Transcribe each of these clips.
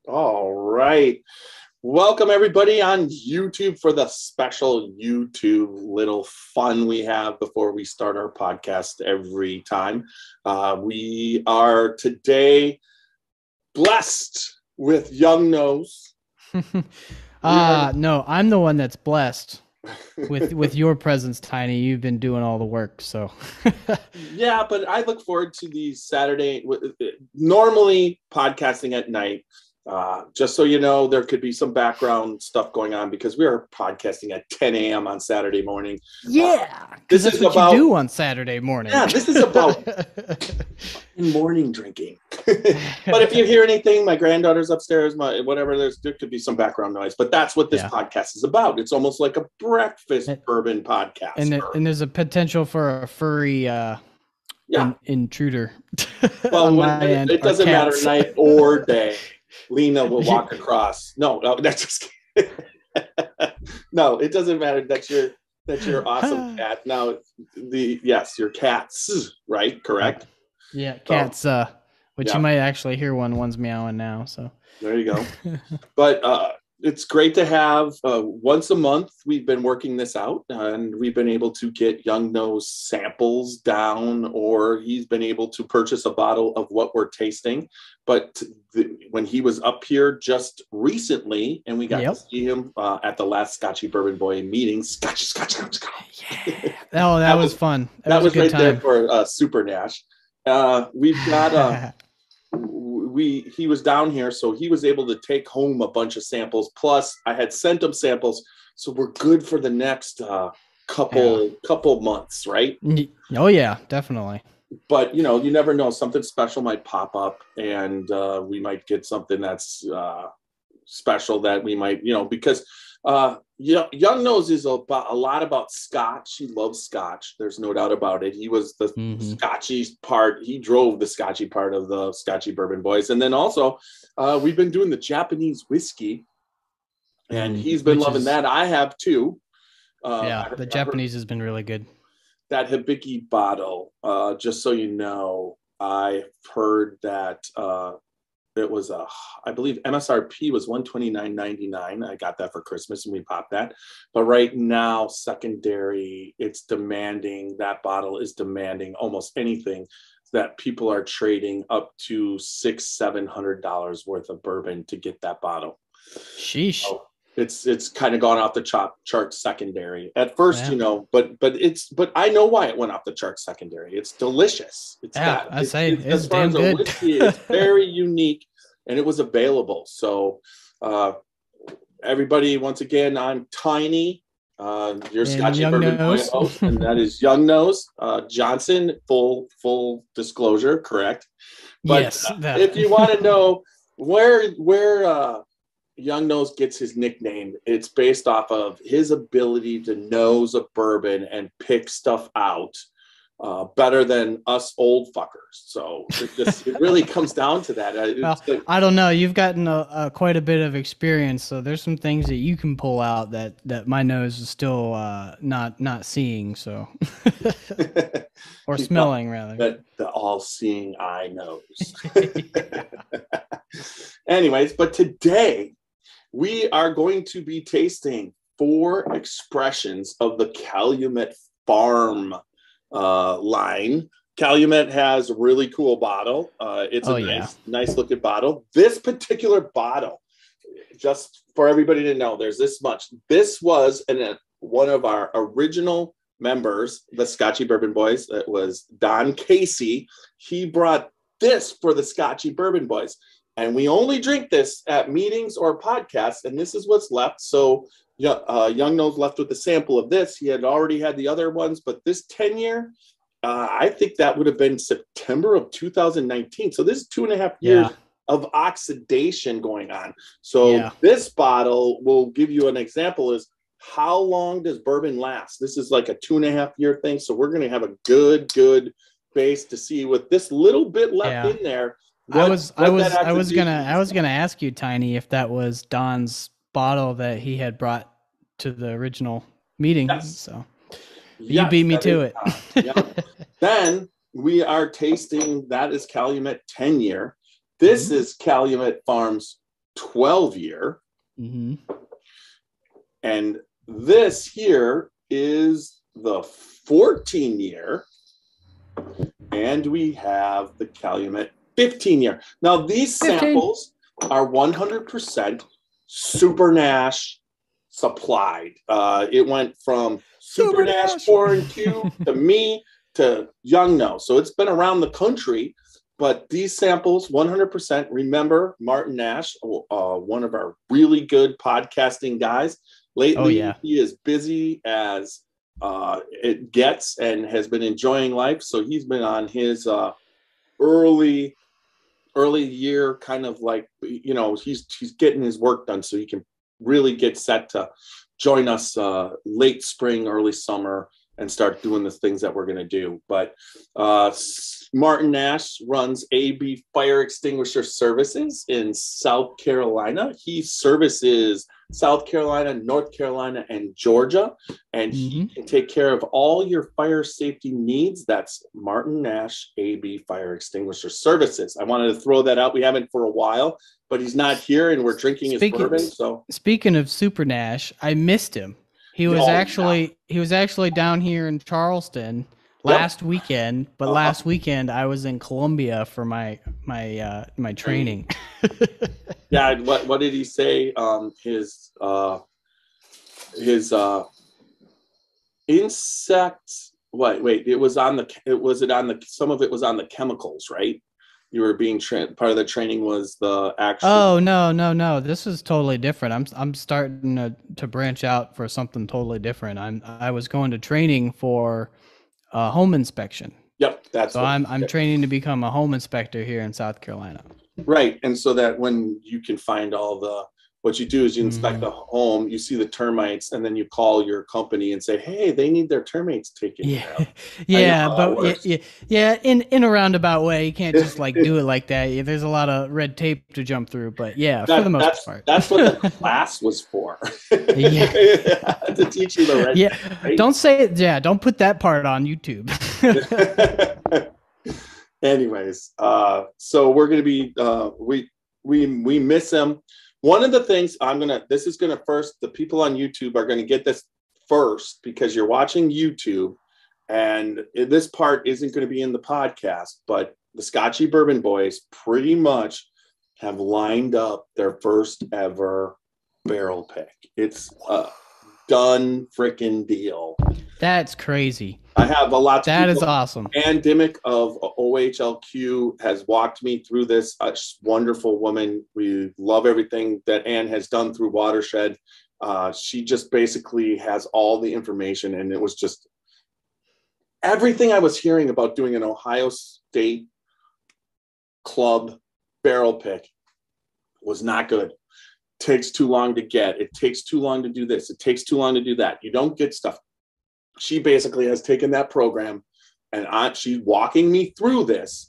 All right. Welcome everybody on YouTube for the special YouTube little fun we have before we start our podcast every time. We are today blessed with Young Nose. No, I'm the one that's blessed with your presence, Tiny. You've been doing all the work, so. Yeah, but I look forward to these Saturday, normally podcasting at night. Just so you know, there could be some background stuff going on because we are podcasting at 10 a.m. on Saturday morning. Yeah, because that's what you do on Saturday morning. Yeah, this is about morning drinking. But if you hear anything, my granddaughter's upstairs, whatever, there could be some background noise. But that's what this podcast is about. It's almost like a breakfast bourbon podcast. And there's a potential for a furry intruder. Well, it doesn't matter night or day. Lena will walk across. No, that's just kidding. No, it doesn't matter. That's your awesome cat. Now, your cats, right? Correct. Yeah, cats. Which you might actually hear one's meowing now. So there you go. But it's great to have once a month. We've been working this out, and we've been able to get Young Nose samples down, or he's been able to purchase a bottle of what we're tasting. But when he was up here just recently, and we got to see him at the last Scotchy Bourbon Boy meeting, Scotchy. Yeah. Oh, that was fun. That was right there for Super Nash. We've got he was down here, so he was able to take home a bunch of samples. Plus, I had sent him samples, so we're good for the next couple months, right? Oh yeah, definitely. But you never know. Something special might pop up, and we might get something that's special that we might, because Young Nose is a lot about Scotch. He loves Scotch. There's no doubt about it. He was the Scotchy part. He drove the Scotchy part of the Scotchy Bourbon Boys. And then also, we've been doing the Japanese whiskey, and he's been loving that. I have too. The Japanese has been really good. That Hibiki bottle, just so you know, I've heard that it was I believe MSRP was $129.99. I got that for Christmas and we popped that. But right now, secondary, that bottle is demanding almost anything that people are trading up to $600-700 worth of bourbon to get that bottle. Sheesh. So it's kind of gone off the chart secondary at first, but I know why it went off the chart secondary. It's delicious. It's damn good. Whiskey, it's very unique, and it was available. So everybody, once again, I'm Tiny, your Scotchy Bourbon Boy host, and that is Young Nose Johnson. Full disclosure, correct? But yes, if you want to know where Young Nose gets his nickname, it's based off of his ability to nose a bourbon and pick stuff out better than us old fuckers. So it really comes down to that. I don't know. You've gotten quite a bit of experience, so there's some things that you can pull out that my nose is still not seeing. So or smelling rather. The all-seeing eye knows. Anyways, but today we are going to be tasting 4 expressions of the Calumet Farm line. Calumet has a really cool bottle. It's nice looking bottle. This particular bottle, just for everybody to know, there's this much. This was one of our original members, the Scotchy Bourbon Boys. It was Don Casey. He brought this for the Scotchy Bourbon Boys. And we only drink this at meetings or podcasts, and this is what's left. So Young Nose left with a sample of this. He had already had the other ones, but this 10-year, I think that would have been September of 2019. So this is 2.5 years of oxidation going on. So this bottle will give you an example is how long does bourbon last? This is like a 2.5 year thing. So we're going to have a good base to see with this little bit left in there. I was gonna ask you, Tiny, if that was Don's bottle that he had brought to the original meeting. Yes. So you beat me to it. Then we are tasting, that is Calumet 10-year. This is Calumet Farm's 12 year. Mm-hmm. And this here is the 14 year. And we have the Calumet 15 year. Now, these samples are 100% Super Nash supplied. It went from Super Nash 4 and Q to me to Young No. So it's been around the country, but these samples 100%. Remember Martin Nash, one of our really good podcasting guys. Lately, he is busy as it gets and has been enjoying life. So he's been on his early year kind of like, he's getting his work done so he can really get set to join us late spring, early summer, and start doing the things that we're going to do. But Martin Nash runs AB Fire Extinguisher Services in South Carolina. He services South Carolina, North Carolina, and Georgia, and he can take care of all your fire safety needs. That's Martin Nash AB Fire Extinguisher Services. I wanted to throw that out. We haven't for a while, but he's not here, and we're drinking his bourbon. So speaking of Super Nash, I missed him. He was actually down here in Charleston last weekend, but last weekend I was in Columbia for my training. Yeah, what did he say? His insects. Wait, it was on the some of it was on the chemicals, right? You were being part of the training was the actual. Oh, no. This is totally different. I'm starting to branch out for something totally different. I was going to training for home inspection. Yep, I'm training to become a home inspector here in South Carolina. Right, and so that when you can find what you do is you inspect the home, you see the termites, and then you call your company and say, "Hey, they need their termites taken care of." In a roundabout way, you can't just like do it like that. There's a lot of red tape to jump through, but for the most part, that's what the class was for. To teach you the red tape. Right? Don't say it. Yeah, don't put that part on YouTube. Anyways, so we're gonna be we miss him. One of the things the people on YouTube are gonna get this first because you're watching YouTube, and this part isn't gonna be in the podcast, but the Scotchy Bourbon Boys pretty much have lined up their first ever barrel pick. It's a done freaking deal. That's crazy. I have a lot. That is awesome. Ann Dimmick of OHLQ has walked me through this. A wonderful woman. We love everything that Ann has done through Watershed. She just basically has all the information, and it was just everything I was hearing about doing an Ohio State club barrel pick was not good. Takes too long to get. It takes too long to do this. It takes too long to do that. You don't get stuff. She basically has taken that program and she's walking me through this,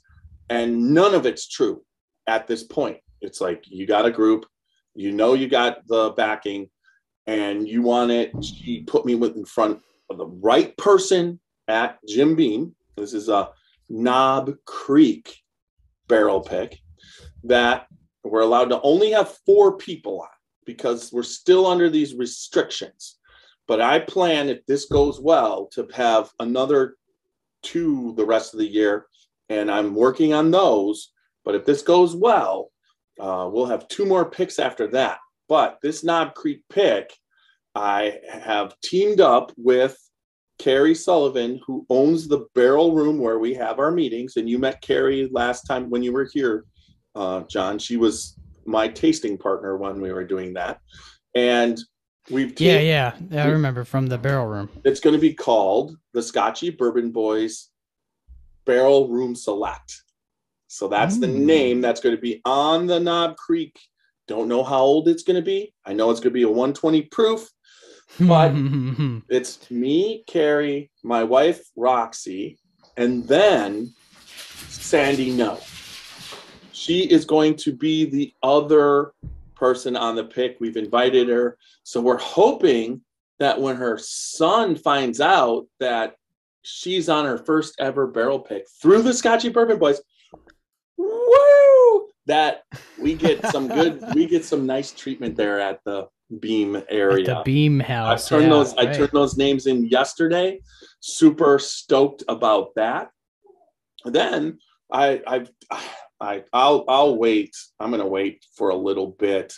and none of it's true at this point. It's like, you got a group, you got the backing, and you want it. She put me in front of the right person at Jim Beam. This is a Knob Creek barrel pick that we're allowed to only have 4 people on because we're still under these restrictions. But I plan, if this goes well, to have another 2 the rest of the year, and I'm working on those. But if this goes well, we'll have 2 more picks after that. But this Knob Creek pick, I have teamed up with Carrie Sullivan, who owns the barrel room where we have our meetings. And you met Carrie last time when you were here, John. She was my tasting partner when we were doing that. And I remember from the barrel room. It's going to be called the Scotchy Bourbon Boys Barrel Room Select. So that's the name that's going to be on the Knob Creek. Don't know how old it's going to be. I know it's going to be a 120 proof, but it's me, Carrie, my wife, Roxy, and then Sandy No. She is going to be the other person on the pick. We've invited her. So we're hoping that when her son finds out that she's on her first ever barrel pick through the Scotchy Bourbon Boys, woo! that we get some nice treatment there at the Beam area. At the Beam House. I turned those names in yesterday. Super stoked about that. Then I'll wait. I'm going to wait for a little bit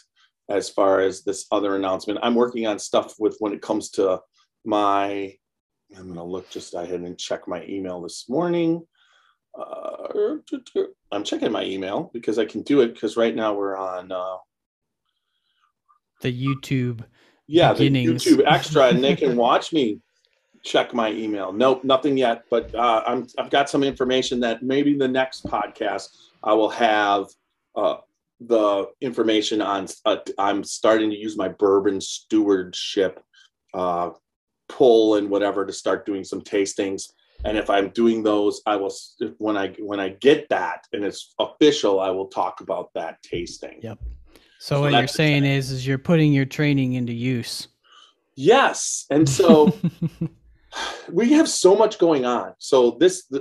as far as this other announcement. I'm working on stuff with when it comes to I'm going to look just ahead and check my email this morning. I'm checking my email because I can do it because right now we're on the YouTube. Yeah, beginnings. The YouTube extra, and they can watch me check my email. Nope, nothing yet. But I've got some information that maybe the next podcast I will have the information on. I'm starting to use my bourbon stewardship pull and whatever to start doing some tastings. And if I'm doing those, I will, when I get that and it's official, I will talk about that tasting. Yep. So what you're saying is you're putting your training into use. Yes. And so we have so much going on. So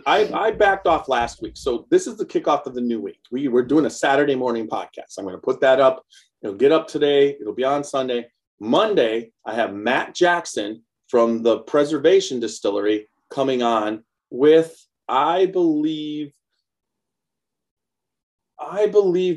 I backed off last week. So this is the kickoff of the new week. We're doing a Saturday morning podcast. I'm going to put that up. It'll get up today. It'll be on Sunday. Monday, I have Matt Jackson from the Preservation Distillery coming on with, I believe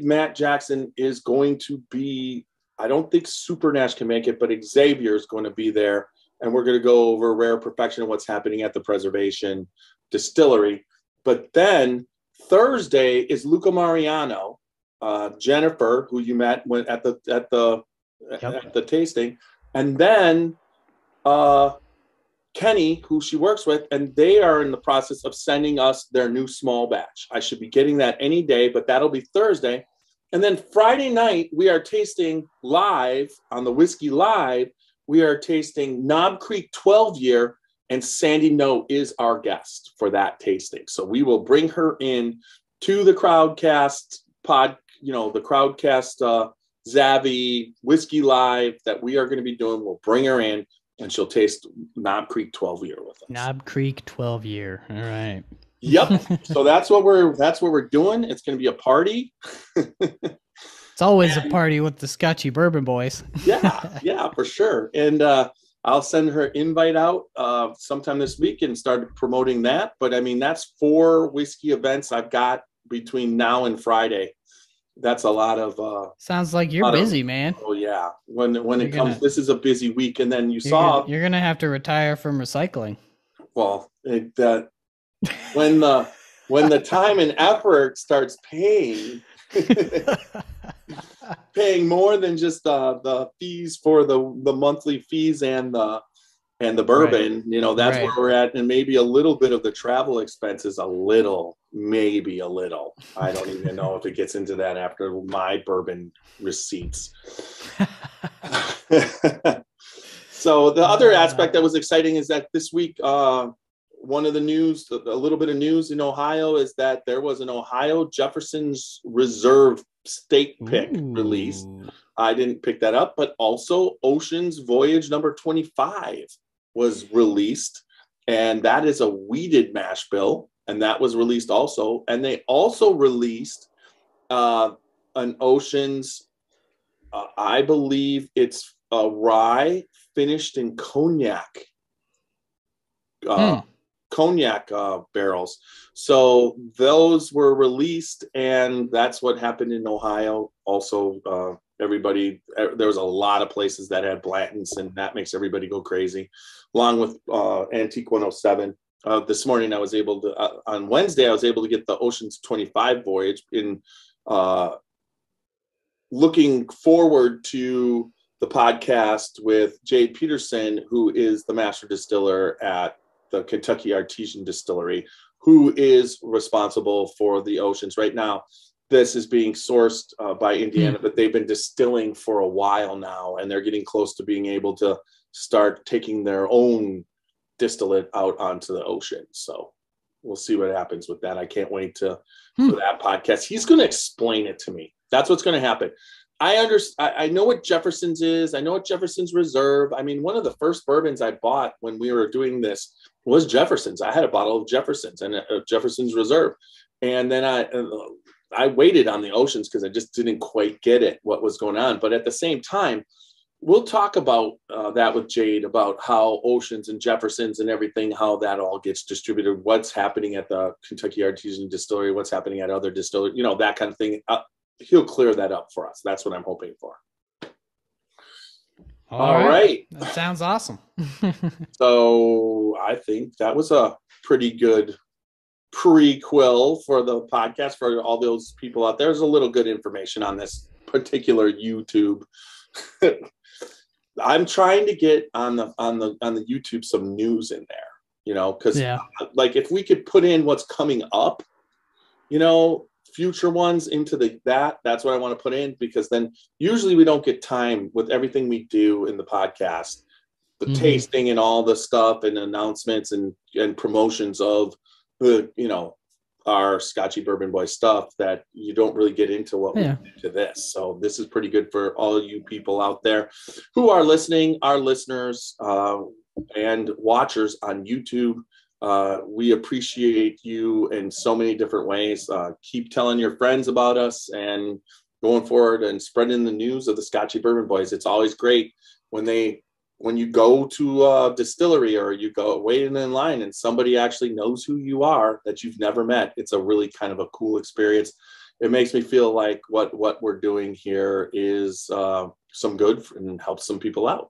Matt Jackson is going to be, I don't think Super Nash can make it, but Xavier is going to be there. And we're going to go over Rare Perfection and what's happening at the Preservation Distillery. But then Thursday is Luca Mariano, Jennifer, who you met at the tasting, and then Kenny, who she works with, and they are in the process of sending us their new small batch. I should be getting that any day, but that'll be Thursday. And then Friday night, we are tasting live on the Whiskey Live. We are tasting Knob Creek 12-year, and Sandy No is our guest for that tasting. So we will bring her in to the Crowdcast the Crowdcast Zavvy Whiskey Live that we are going to be doing. We'll bring her in, and she'll taste Knob Creek 12-year with us. Knob Creek 12-year. All right. Yep. So that's what we're doing. It's going to be a party. It's always a party with the Scotchy Bourbon boys. yeah, for sure. And I'll send her invite out sometime this week and start promoting that. But I mean, that's 4 whiskey events I've got between now and Friday. That's a lot of. Sounds like you're busy, man. Oh yeah. When it comes, this is a busy week, and then you're gonna have to retire from recycling. Well, when the time and effort starts paying. Paying more than just the fees for the monthly fees and the bourbon, right. That's where we're at, and maybe a little bit of the travel expenses, maybe a little. I don't even know if it gets into that after my bourbon receipts. So the other aspect that was exciting is that this week, one of the news, a little bit of news in Ohio is that there was an Ohio Jefferson's Reserve steak pick released. I didn't pick that up, but also Ocean's Voyage number 25 was released, and that is a wheated mash bill, and that was released also. And they also released an Ocean's, I believe it's a rye finished in cognac. Cognac barrels. So those were released, and that's what happened in Ohio. Also, there was a lot of places that had Blanton's, and that makes everybody go crazy, along with Antique 107. This morning, on Wednesday, I was able to get the Ocean's 25 Voyage in looking forward to the podcast with Jade Peterson, who is the master distiller at the Kentucky Artesian Distillery, who is responsible for the Oceans. Right now, this is being sourced by Indiana, but they've been distilling for a while now, and they're getting close to being able to start taking their own distillate out onto the ocean. So we'll see what happens with that. I can't wait for that podcast. He's going to explain it to me. That's what's going to happen. I know what Jefferson's is. I know what Jefferson's Reserve. I mean, one of the first bourbons I bought when we were doing this was Jefferson's. I had a bottle of Jefferson's and a Jefferson's Reserve. And then I waited on the oceans because I just didn't quite get it, what was going on. But at the same time, we'll talk about that with Jade, about how Oceans and Jefferson's and everything, how that all gets distributed, what's happening at the Kentucky Artisan Distillery, what's happening at other distilleries, that kind of thing. He'll clear that up for us. That's what I'm hoping for. All right. That sounds awesome. So I think that was a pretty good prequel for the podcast for all those people out there. There's a little good information on this particular YouTube. I'm trying to get on the YouTube some news in there, because like if we could put in what's coming up, future ones into that's what I want to put in, because then usually we don't get time with everything we do in the podcast, the tasting and all the stuff and announcements and promotions of our Scotchy Bourbon Boy stuff, that you don't really get into what we do to this. So this is pretty good for all of you people out there who are listening, our listeners and watchers on YouTube. We appreciate you in so many different ways. Keep telling your friends about us and going forward and spreading the news of the Scotchy Bourbon Boys. It's always great when you go to a distillery or you go waiting in line and somebody actually knows who you are that you've never met. It's a really kind of a cool experience. It makes me feel like what we're doing here is some good and helps some people out.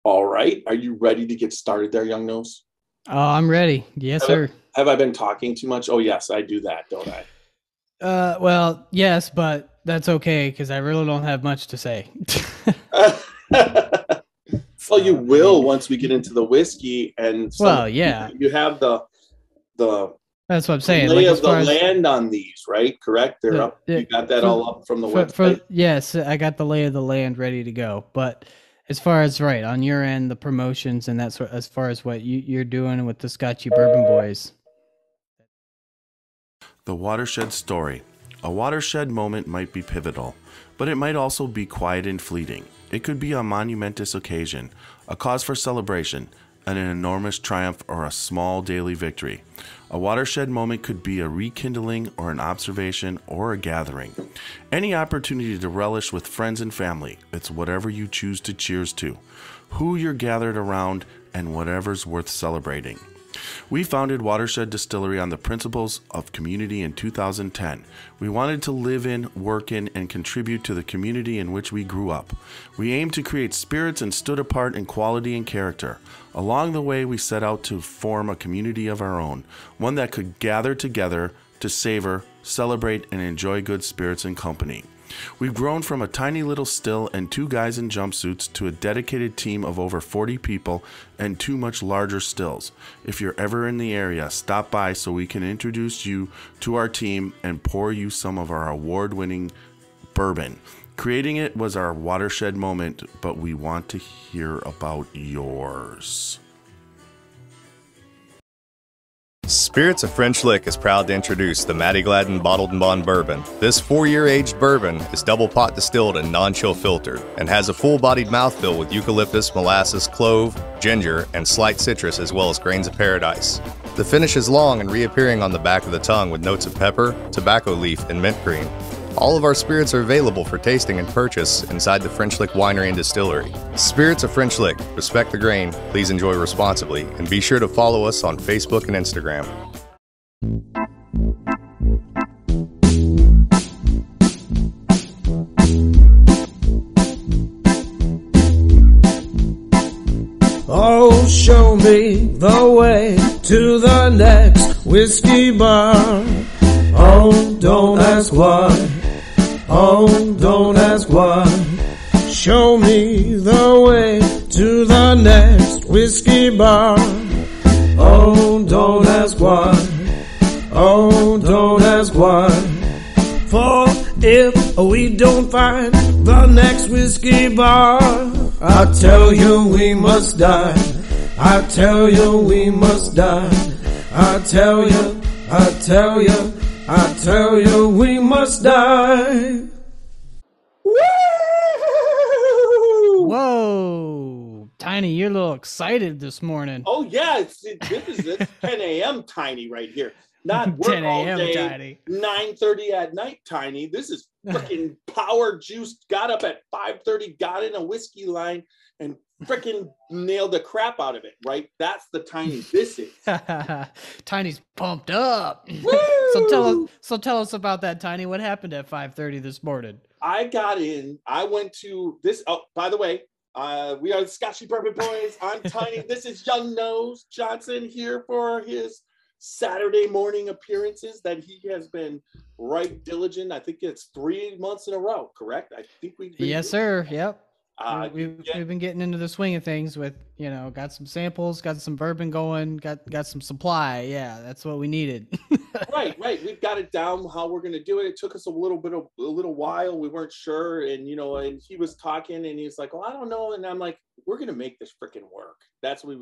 All right. Are you ready to get started there, Young Nose? Oh, I'm ready. Yes, sir. Have I been talking too much? Oh, yes, I do that, don't I? Well, yes, but that's okay because I really don't have much to say. Well, you will once we get into the whiskey and you have the that's what I'm saying. Lay of the land on these, right? Correct? They're up. You got that all up from the website. Yes, I got the lay of the land ready to go. But as far as on your end, the promotions and that sort, as far as what you're doing with the Scotchy Bourbon Boys. The Watershed Story. A watershed moment might be pivotal, but it might also be quiet and fleeting. It could be a monumentous occasion, a cause for celebration, an enormous triumph, or a small daily victory. A watershed moment could be a rekindling or an observation or a gathering. Any opportunity to relish with friends and family. It's whatever you choose to cheers to, who you're gathered around, and whatever's worth celebrating. We founded Watershed Distillery on the principles of community in 2010. We wanted to live in, work in, and contribute to the community in which we grew up. We aimed to create spirits and stood apart in quality and character. Along the way, we set out to form a community of our own, one that could gather together to savor, celebrate, and enjoy good spirits and company. We've grown from a tiny little still and 2 guys in jumpsuits to a dedicated team of over 40 people and 2 much larger stills. If you're ever in the area, stop by so we can introduce you to our team and pour you some of our award-winning bourbon. Creating it was our watershed moment, but we want to hear about yours. Spirits of French Lick is proud to introduce the Maddie Gladden Bottled and Bond Bourbon. This 4-year aged bourbon is double pot distilled and non-chill filtered and has a full-bodied mouthfeel with eucalyptus, molasses, clove, ginger, and slight citrus as well as grains of paradise. The finish is long and reappearing on the back of the tongue with notes of pepper, tobacco leaf, and mint cream. All of our spirits are available for tasting and purchase inside the French Lick Winery and Distillery. Spirits of French Lick. Respect the grain, please enjoy responsibly, and be sure to follow us on Facebook and Instagram. Oh, show me the way to the next whiskey bar. Oh, don't ask why. Oh, don't ask why. Show me the way to the next whiskey bar. Oh, don't ask why. Oh, don't ask why. For if we don't find the next whiskey bar, I tell you we must die. I tell you we must die. I tell you, I tell you, I tell you we must die. Whoa, Tiny, you're a little excited this morning. Oh yeah, it's 10 a.m. Tiny right here. Not work 10 all a.m. day, Tiny. 9:30 at night, Tiny. This is freaking power juiced. Got up at 5:30, got in a whiskey line, and freaking nailed the crap out of it, right? That's the Tiny this is. Tiny's pumped up. Woo! So tell us about that, Tiny. What happened at 5:30 this morning? I got in. I went to this. Oh, by the way, we are the Scotchy Bourbon Boys. I'm Tiny. This is Young Nose Johnson here for his Saturday morning appearances that he has been right diligent. I think it's 3 months in a row, correct? I think we've been. Yes, sir. Yep. We've been getting into the swing of things with, got some samples, got some bourbon going, got some supply. Yeah, that's what we needed. right. We've got it down how we're going to do it. It took us a little while. We weren't sure. And, and he was talking and he's like, well, I don't know. And I'm like, we're going to make this freaking work. That's what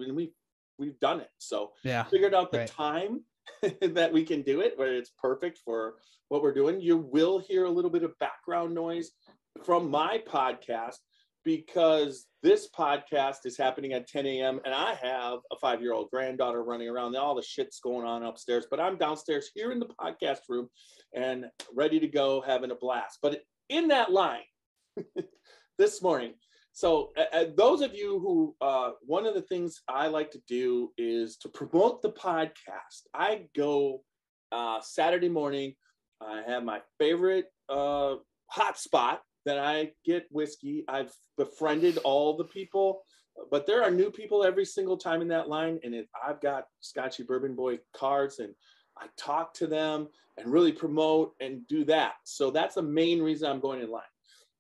we've done it. So yeah, figured out the time that we can do it, where it's perfect for what we're doing. You will hear a little bit of background noise from my podcast, because this podcast is happening at 10 a.m. and I have a 5-year-old granddaughter running around. All the shit's going on upstairs, but I'm downstairs here in the podcast room and ready to go, having a blast. But in that line this morning, so those of you who, one of the things I like to do is to promote the podcast. I go Saturday morning. I have my favorite hot spot that I get whiskey. I've befriended all the people, but there are new people every single time in that line. And I've got Scotchy Bourbon Boy cards and I talk to them and really promote and do that. So that's the main reason I'm going in line.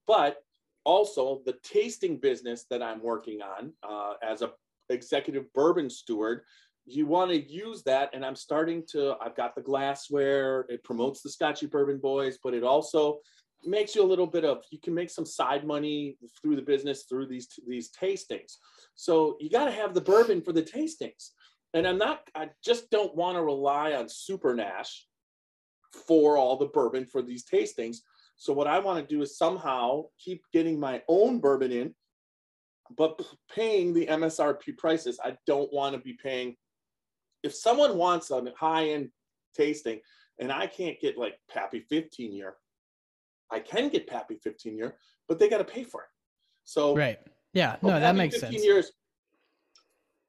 But also the tasting business that I'm working on as a executive bourbon steward, you want to use that. And I've got the glassware. It promotes the Scotchy Bourbon Boys, but it also makes you a little bit of, you can make some side money through the business, through these tastings. So you got to have the bourbon for the tastings. And I just don't want to rely on Super Nash for all the bourbon for these tastings. So what I want to do is somehow keep getting my own bourbon in, but paying the MSRP prices. I don't want to be paying, if someone wants a high-end tasting and I can't get like Pappy 15 year, I can get Pappy 15 year, but they got to pay for it. So right. Yeah, no, that makes 15 sense. Years,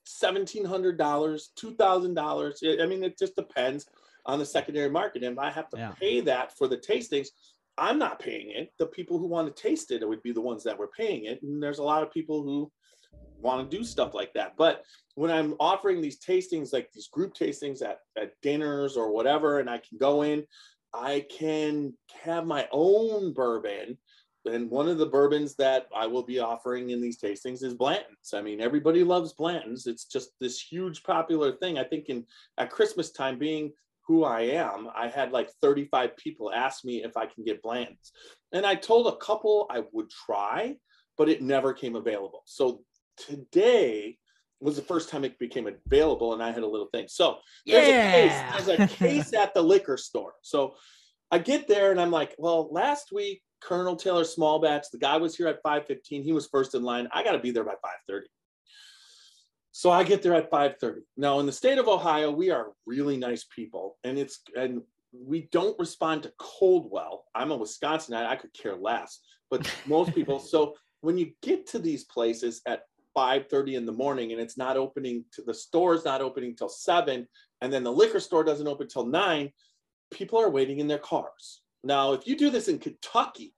$1,700, $2,000. I mean, it just depends on the secondary market. And if I have to pay that for the tastings, I'm not paying it. The people who want to taste it would be the ones that were paying it. And there's a lot of people who want to do stuff like that. But when I'm offering these tastings, like these group tastings at dinners or whatever, and I can go in, I can have my own bourbon. And one of the bourbons that I will be offering in these tastings is Blanton's. I mean, everybody loves Blanton's. It's just this huge popular thing. I think at Christmas time, being who I am, I had like 35 people ask me if I can get Blanton's. And I told a couple I would try, but it never came available. So today was the first time it became available, and I had a little thing. So there's a case at the liquor store. So I get there and I'm like, well, last week, Colonel Taylor Small Batch, the guy was here at 5:15. He was first in line. I got to be there by 5:30. So I get there at 5:30. Now, in the state of Ohio, we are really nice people, and we don't respond to cold well. I'm a Wisconsinite. I could care less, but most people. So when you get to these places at 5:30 in the morning and it's not opening, the store's not opening till 7, and then the liquor store doesn't open till 9, people are waiting in their cars. Now, if you do this in Kentucky,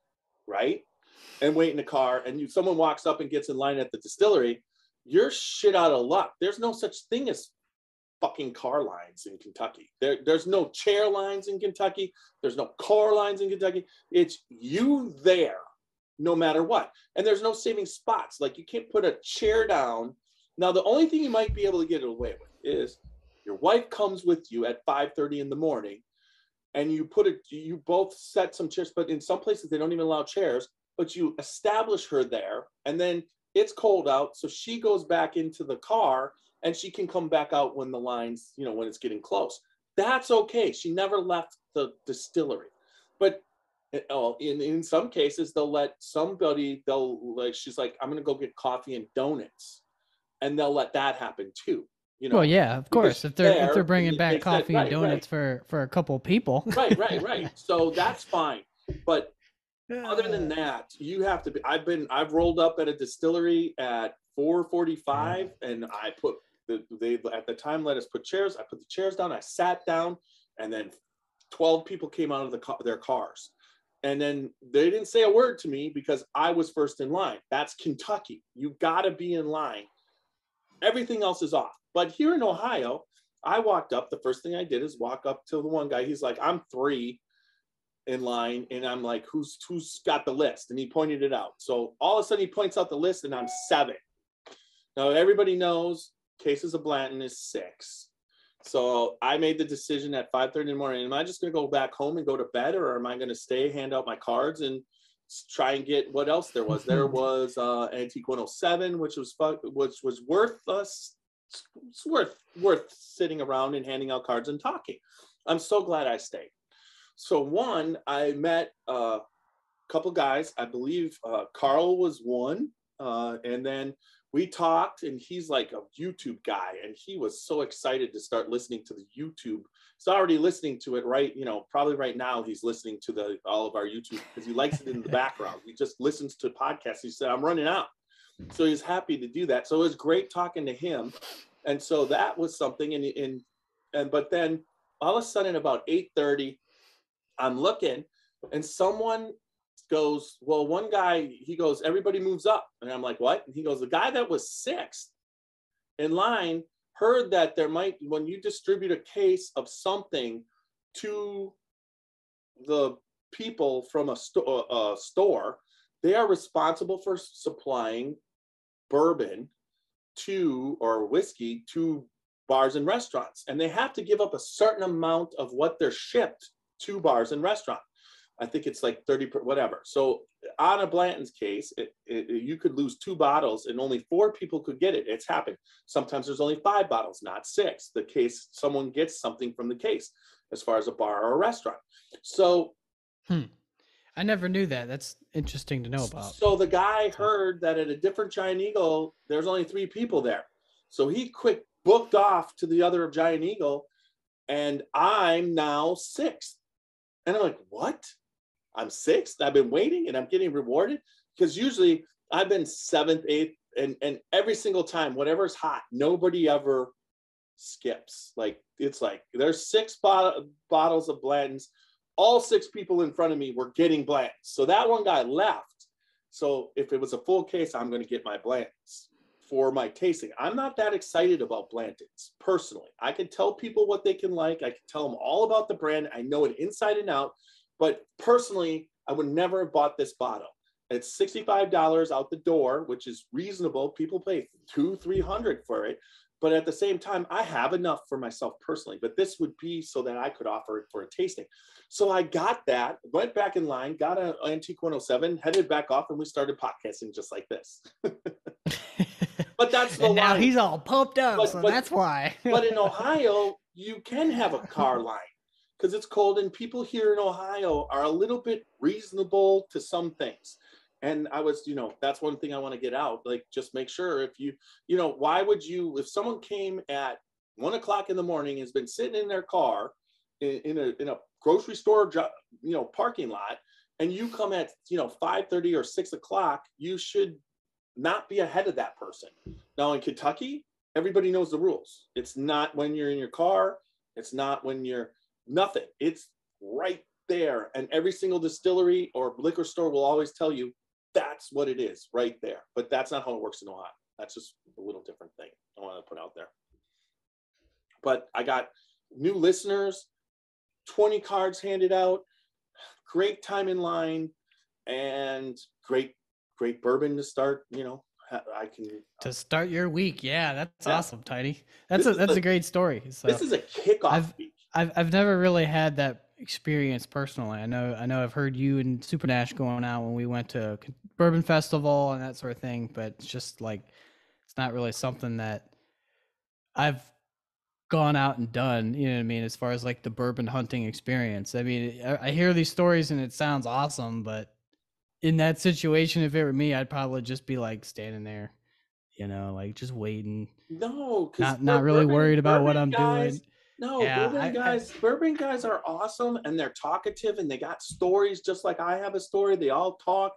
right, and wait in a car, and someone walks up and gets in line at the distillery, you're shit out of luck. There's no such thing as fucking car lines in Kentucky. There's no chair lines in Kentucky. There's no car lines in Kentucky. It's you there, no matter what. And there's no saving spots. Like, you can't put a chair down. Now, the only thing you might be able to get away with is your wife comes with you at 5:30 in the morning, and you both set some chairs, but in some places they don't even allow chairs, but you establish her there, and then it's cold out, so she goes back into the car and she can come back out when the lines, when it's getting close. That's okay. She never left the distillery. But in some cases, they'll let somebody, she's like, I'm going to go get coffee and donuts. And they'll let that happen too. you know. Well, yeah, of course. If they're bringing back coffee and donuts right. for a couple of people. Right. So that's fine. But other than that, you have to be. I've rolled up at a distillery at 4:45, and I put they at the time let us put chairs. I put the chairs down. I sat down, and then 12 people came out of their cars, and then they didn't say a word to me because I was first in line. That's Kentucky. You got to be in line. Everything else is off. But here in Ohio, I walked up. The first thing I did is walk up to the one guy. He's like, I'm 3 in line, and I'm like, who's got the list? And he pointed it out. So all of a sudden he points out the list, and I'm 7. Now everybody knows cases of Blanton is 6. So I made the decision at 5:30 in the morning. Am I just going to go back home and go to bed, or am I going to stay, hand out my cards, and try and get what else there was? There was Antique 107, which was worth sitting around and handing out cards and talking. I'm so glad I stayed. So I met a couple guys. I believe Carl was one, and then we talked, and he's like a YouTube guy, and he was so excited to start listening to the YouTube. He's already listening to it, right? Probably right now he's listening to all of our YouTube because he likes it in the background. He just listens to podcasts. He said, I'm running out. So he's happy to do that. So it was great talking to him. And so that was something. But then all of a sudden about 8:30, I'm looking, and someone goes, well, one guy, he goes, everybody moves up. And I'm like, what? And he goes, the guy that was 6th in line heard that when you distribute a case of something to the people from a store, they are responsible for supplying bourbon or whiskey to bars and restaurants. And they have to give up a certain amount of what they're shipped to bars and restaurants. I think it's like 30, whatever. So on a Blanton's case, you could lose 2 bottles and only 4 people could get it. It's happened. Sometimes there's only 5 bottles, not 6. The case, someone gets something from the case as far as a bar or a restaurant. So I never knew that. That's interesting to know about. So the guy heard that at a different Giant Eagle, there's only 3 people there. So he quick booked off to the other Giant Eagle, and I'm now 6th. And I'm like, what? I'm 6th. I've been waiting and I'm getting rewarded, because usually I've been 7th, 8th, and every single time, whatever's hot, nobody ever skips. Like, it's like there's 6 bottles of Blanton's. All 6 people in front of me were getting Blanton's. So that one guy left. So if it was a full case, I'm going to get my Blanton's for my tasting. I'm not that excited about Blanton's personally. I can tell people what they can like. I can tell them all about the brand. I know it inside and out. But personally, I would never have bought this bottle. It's $65 out the door, which is reasonable. People pay $200-$300 for it. But at the same time, I have enough for myself personally. But this would be so that I could offer it for a tasting. So I got that, went back in line, got an Antique 107, headed back off, and we started podcasting just like this. But that's the and now line. He's all pumped up, so that's why. But in Ohio, you can have a car line because it's cold, and people here in Ohio are a little bit reasonable to some things. And I was, that's one thing I want to get out. Like, just make sure if why would you, if someone came at 1 o'clock in the morning and has been sitting in their car in a grocery store, parking lot, and you come at, 5:30 or 6 o'clock, you should not be ahead of that person. Now in Kentucky, everybody knows the rules. It's not when you're in your car. It's not when you're nothing. It's right there. And every single distillery or liquor store will always tell you that's what it is right there. But that's not how it works in Ohio. That's just a little different thing I want to put out there. But I got new listeners, 20 cards handed out, great time in line, and great bourbon to start, to start your week. Yeah, that's awesome, Tidy. That's a great story. So this is a kickoff week. I've never really had that experience personally. I know I've heard you and Super Nash going out when we went to Bourbon Festival and that sort of thing, but it's just like, it's not really something that I've gone out and done, you know what I mean, as far as like the bourbon hunting experience. I mean, I hear these stories and it sounds awesome, but in that situation, if it were me, I'd probably just be like standing there, like just waiting. No, not really worried about what I'm doing. No, Yeah, bourbon guys are awesome, and they're talkative, and they got stories just like I have a story. They all talk.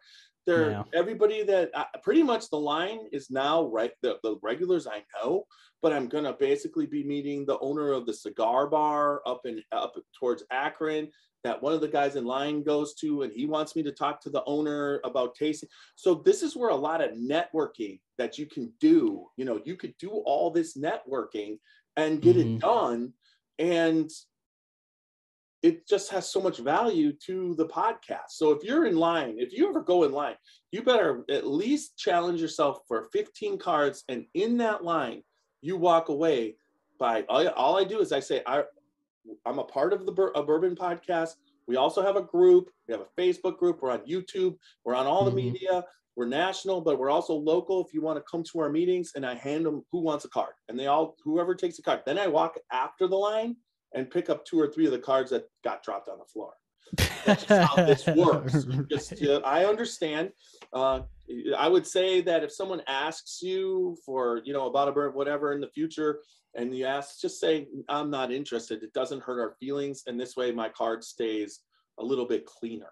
They're everybody that pretty much the line is now right. The regulars I know, but I'm gonna basically be meeting the owner of the cigar bar up towards Akron that one of the guys in line goes to, and he wants me to talk to the owner about tasting. So this is where a lot of networking that you can do. You know, you could do all this networking and get it done, and it just has so much value to the podcast. So if you're in line, if you ever go in line, you better at least challenge yourself for 15 cards, and in that line, you walk away by all I do is I say I'm a part of a bourbon podcast. We also have a group. We have a Facebook group. We're on YouTube. We're on all the media. We're national, but we're also local. If you want to come to our meetings, and I hand them who wants a card, and whoever takes a card. Then I walk after the line and pick up 2 or 3 of the cards that got dropped on the floor. That's just how this works. I understand. I would say that if someone asks you for, about a bird, whatever in the future, and you ask, just say, I'm not interested. It doesn't hurt our feelings. And this way my card stays a little bit cleaner.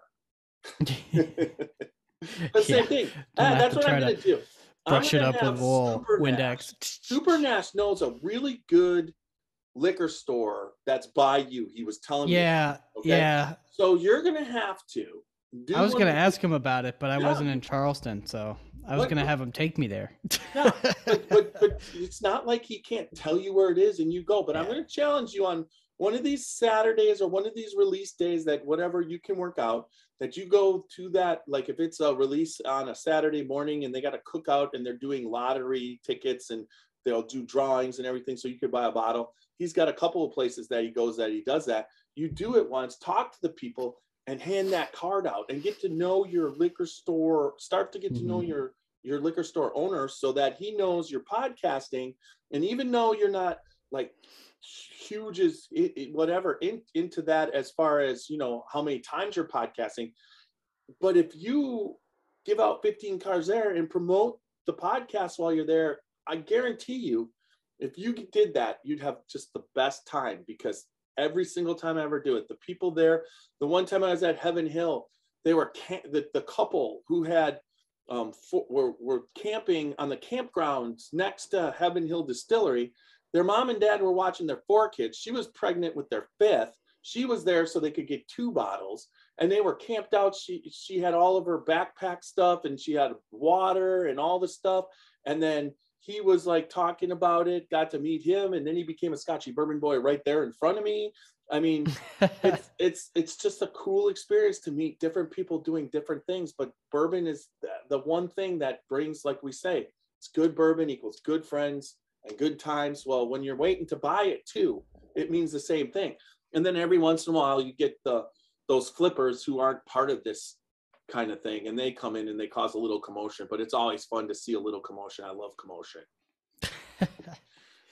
But same thing. That's what I'm going to do. Brush it up with wool, Windex. Super Nash knows a really good liquor store that's by you. He was telling me. Yeah. So you're going to have to do. I was going to ask him about it, but I wasn't in Charleston, so I was going to have him take me there. Yeah, but it's not like he can't tell you where it is and you go. But I'm going to challenge you on one of these Saturdays or one of these release days, that whatever you can work out, that you go to that. Like if it's a release on a Saturday morning and they got a cookout and they're doing lottery tickets and they'll do drawings and everything, so you could buy a bottle. He's got a couple of places that he goes that he does that. You do it once, talk to the people, and hand that card out and get to know your liquor store. Start to get to know your liquor store owner, so that he knows you're podcasting. And even though you're not like huge as whatever into that as far as how many times you're podcasting, but if you give out 15 cards there and promote the podcast while you're there, I guarantee you, if you did that, you'd have just the best time. Because every single time I ever do it, the people there, the one time I was at Heaven Hill, they were the couple who had were camping on the campgrounds next to Heaven Hill Distillery. Their mom and dad were watching their 4 kids. She was pregnant with their 5th. She was there so they could get 2 bottles, and they were camped out. She had all of her backpack stuff, and she had water and all the stuff. And then he was like talking about it, got to meet him, and then he became a Scotchy bourbon boy right there in front of me. I mean, it's just a cool experience to meet different people doing different things. But bourbon is the one thing that brings, like we say, it's good bourbon equals good friends and good times. Well, when you're waiting to buy it too, it means the same thing. And then every once in a while you get those flippers who aren't part of this kind of thing, and they come in and they cause a little commotion, but it's always fun to see a little commotion. I love commotion.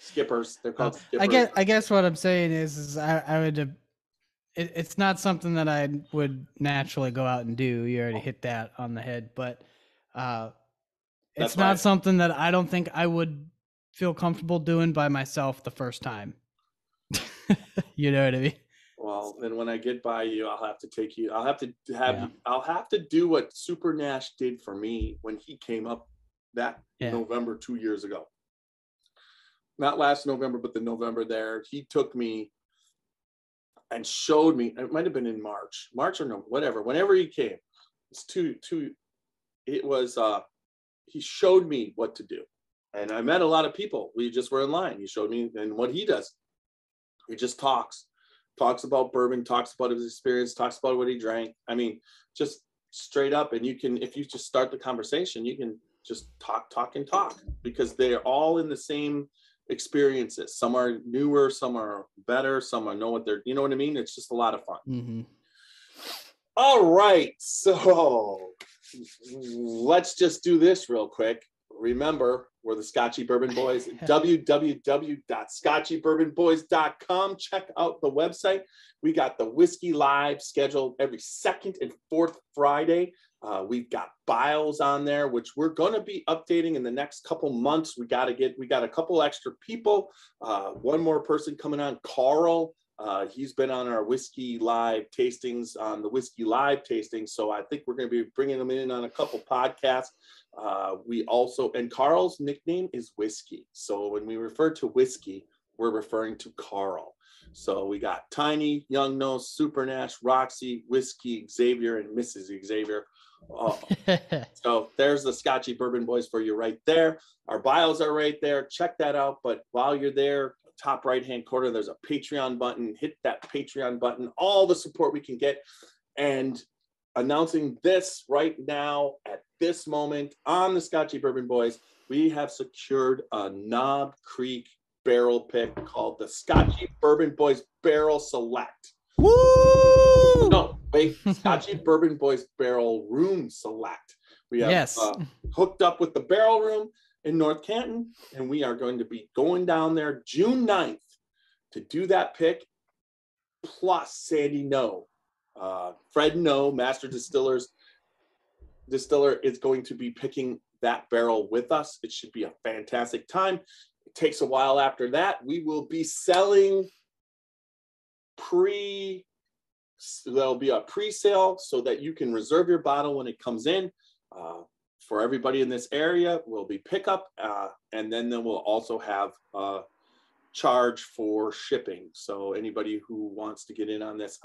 Skippers, they're called skippers. I guess what I'm saying is I would it's not something that I would naturally go out and do. You already hit that on the head, but it's not something that I don't think I would feel comfortable doing by myself the first time. You know what I mean? Well, then when I get by you, I'll have to take you. I'll have to do what Super Nash did for me when he came up that November 2 years ago. Not last November, but the November there. He took me and showed me. It might have been in March or no, whatever. Whenever he came, it's it was. He showed me what to do, and I met a lot of people. We just were in line. He showed me, and what he does, he just talks about bourbon, talks about his experience, talks about what he drank. I mean, just straight up. And if you just start the conversation, you can just talk, because they're all in the same experiences. Some are newer, some are better, some are know what they're, you know what I mean? It's just a lot of fun. Mm-hmm. All right. So let's just do this real quick. Remember, we're the Scotchy Bourbon Boys. www.scotchybourbonboys.com. Check out the website. We got the Whiskey Live scheduled every 2nd and 4th Friday. We've got bios on there, which we're going to be updating in the next couple months. We got a couple extra people. One more person coming on, Carl. He's been on our Whiskey Live tastings, on the Whiskey Live tastings. So I think we're going to be bringing him in on a couple podcasts. And Carl's nickname is Whiskey. So when we refer to whiskey, we're referring to Carl. So we got Tiny, Young Nose, Super Nash, Roxy, Whiskey, Xavier, and Mrs. Xavier. So there's the Scotchy Bourbon Boys for you right there. Our bios are right there. Check that out. But while you're there, top right-hand corner, there's a Patreon button. Hit that Patreon button. All the support we can get. And announcing this right now at this moment on the Scotchy Bourbon Boys, we have secured a Knob Creek barrel pick called the Scotchy Bourbon Boys Barrel Select. Woo! No, wait, Scotchy Bourbon Boys Barrel Room Select. We have hooked up with the Barrel Room in North Canton, and we are going to be going down there June 9th to do that pick, plus Sandy No. Fred No, Master Distiller, is going to be picking that barrel with us. It should be a fantastic time. It takes a while after that. We will be selling there'll be a pre-sale so that you can reserve your bottle when it comes in. For everybody in this area will be pickup, and then we'll also have a charge for shipping. So anybody who wants to get in on this,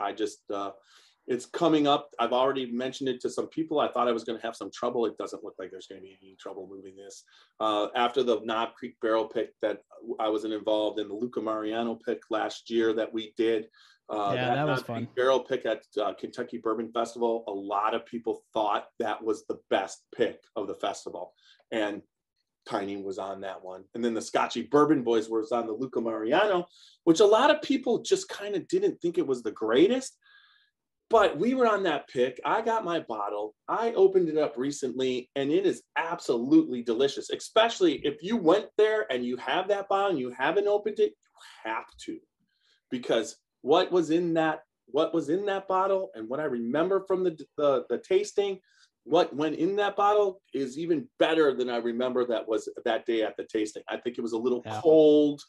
it's coming up. I've already mentioned it to some people. I thought I was going to have some trouble. It doesn't look like there's going to be any trouble moving this. After the Knob Creek barrel pick that I wasn't involved in, the Luca Mariano pick last year that we did. That was fun. Barrel pick at Kentucky Bourbon Festival. A lot of people thought that was the best pick of the festival, and Tiny was on that one. And then the Scotchy Bourbon Boys was on the Luca Mariano, which a lot of people just kind of didn't think it was the greatest. But we were on that pick. I got my bottle. I opened it up recently, and it is absolutely delicious, especially if you went there and you have that bottle and you haven't opened it, you have to. Because what was in that bottle and what I remember from the tasting, what went in that bottle is even better than I remember that day at the tasting. I think it was a little cold.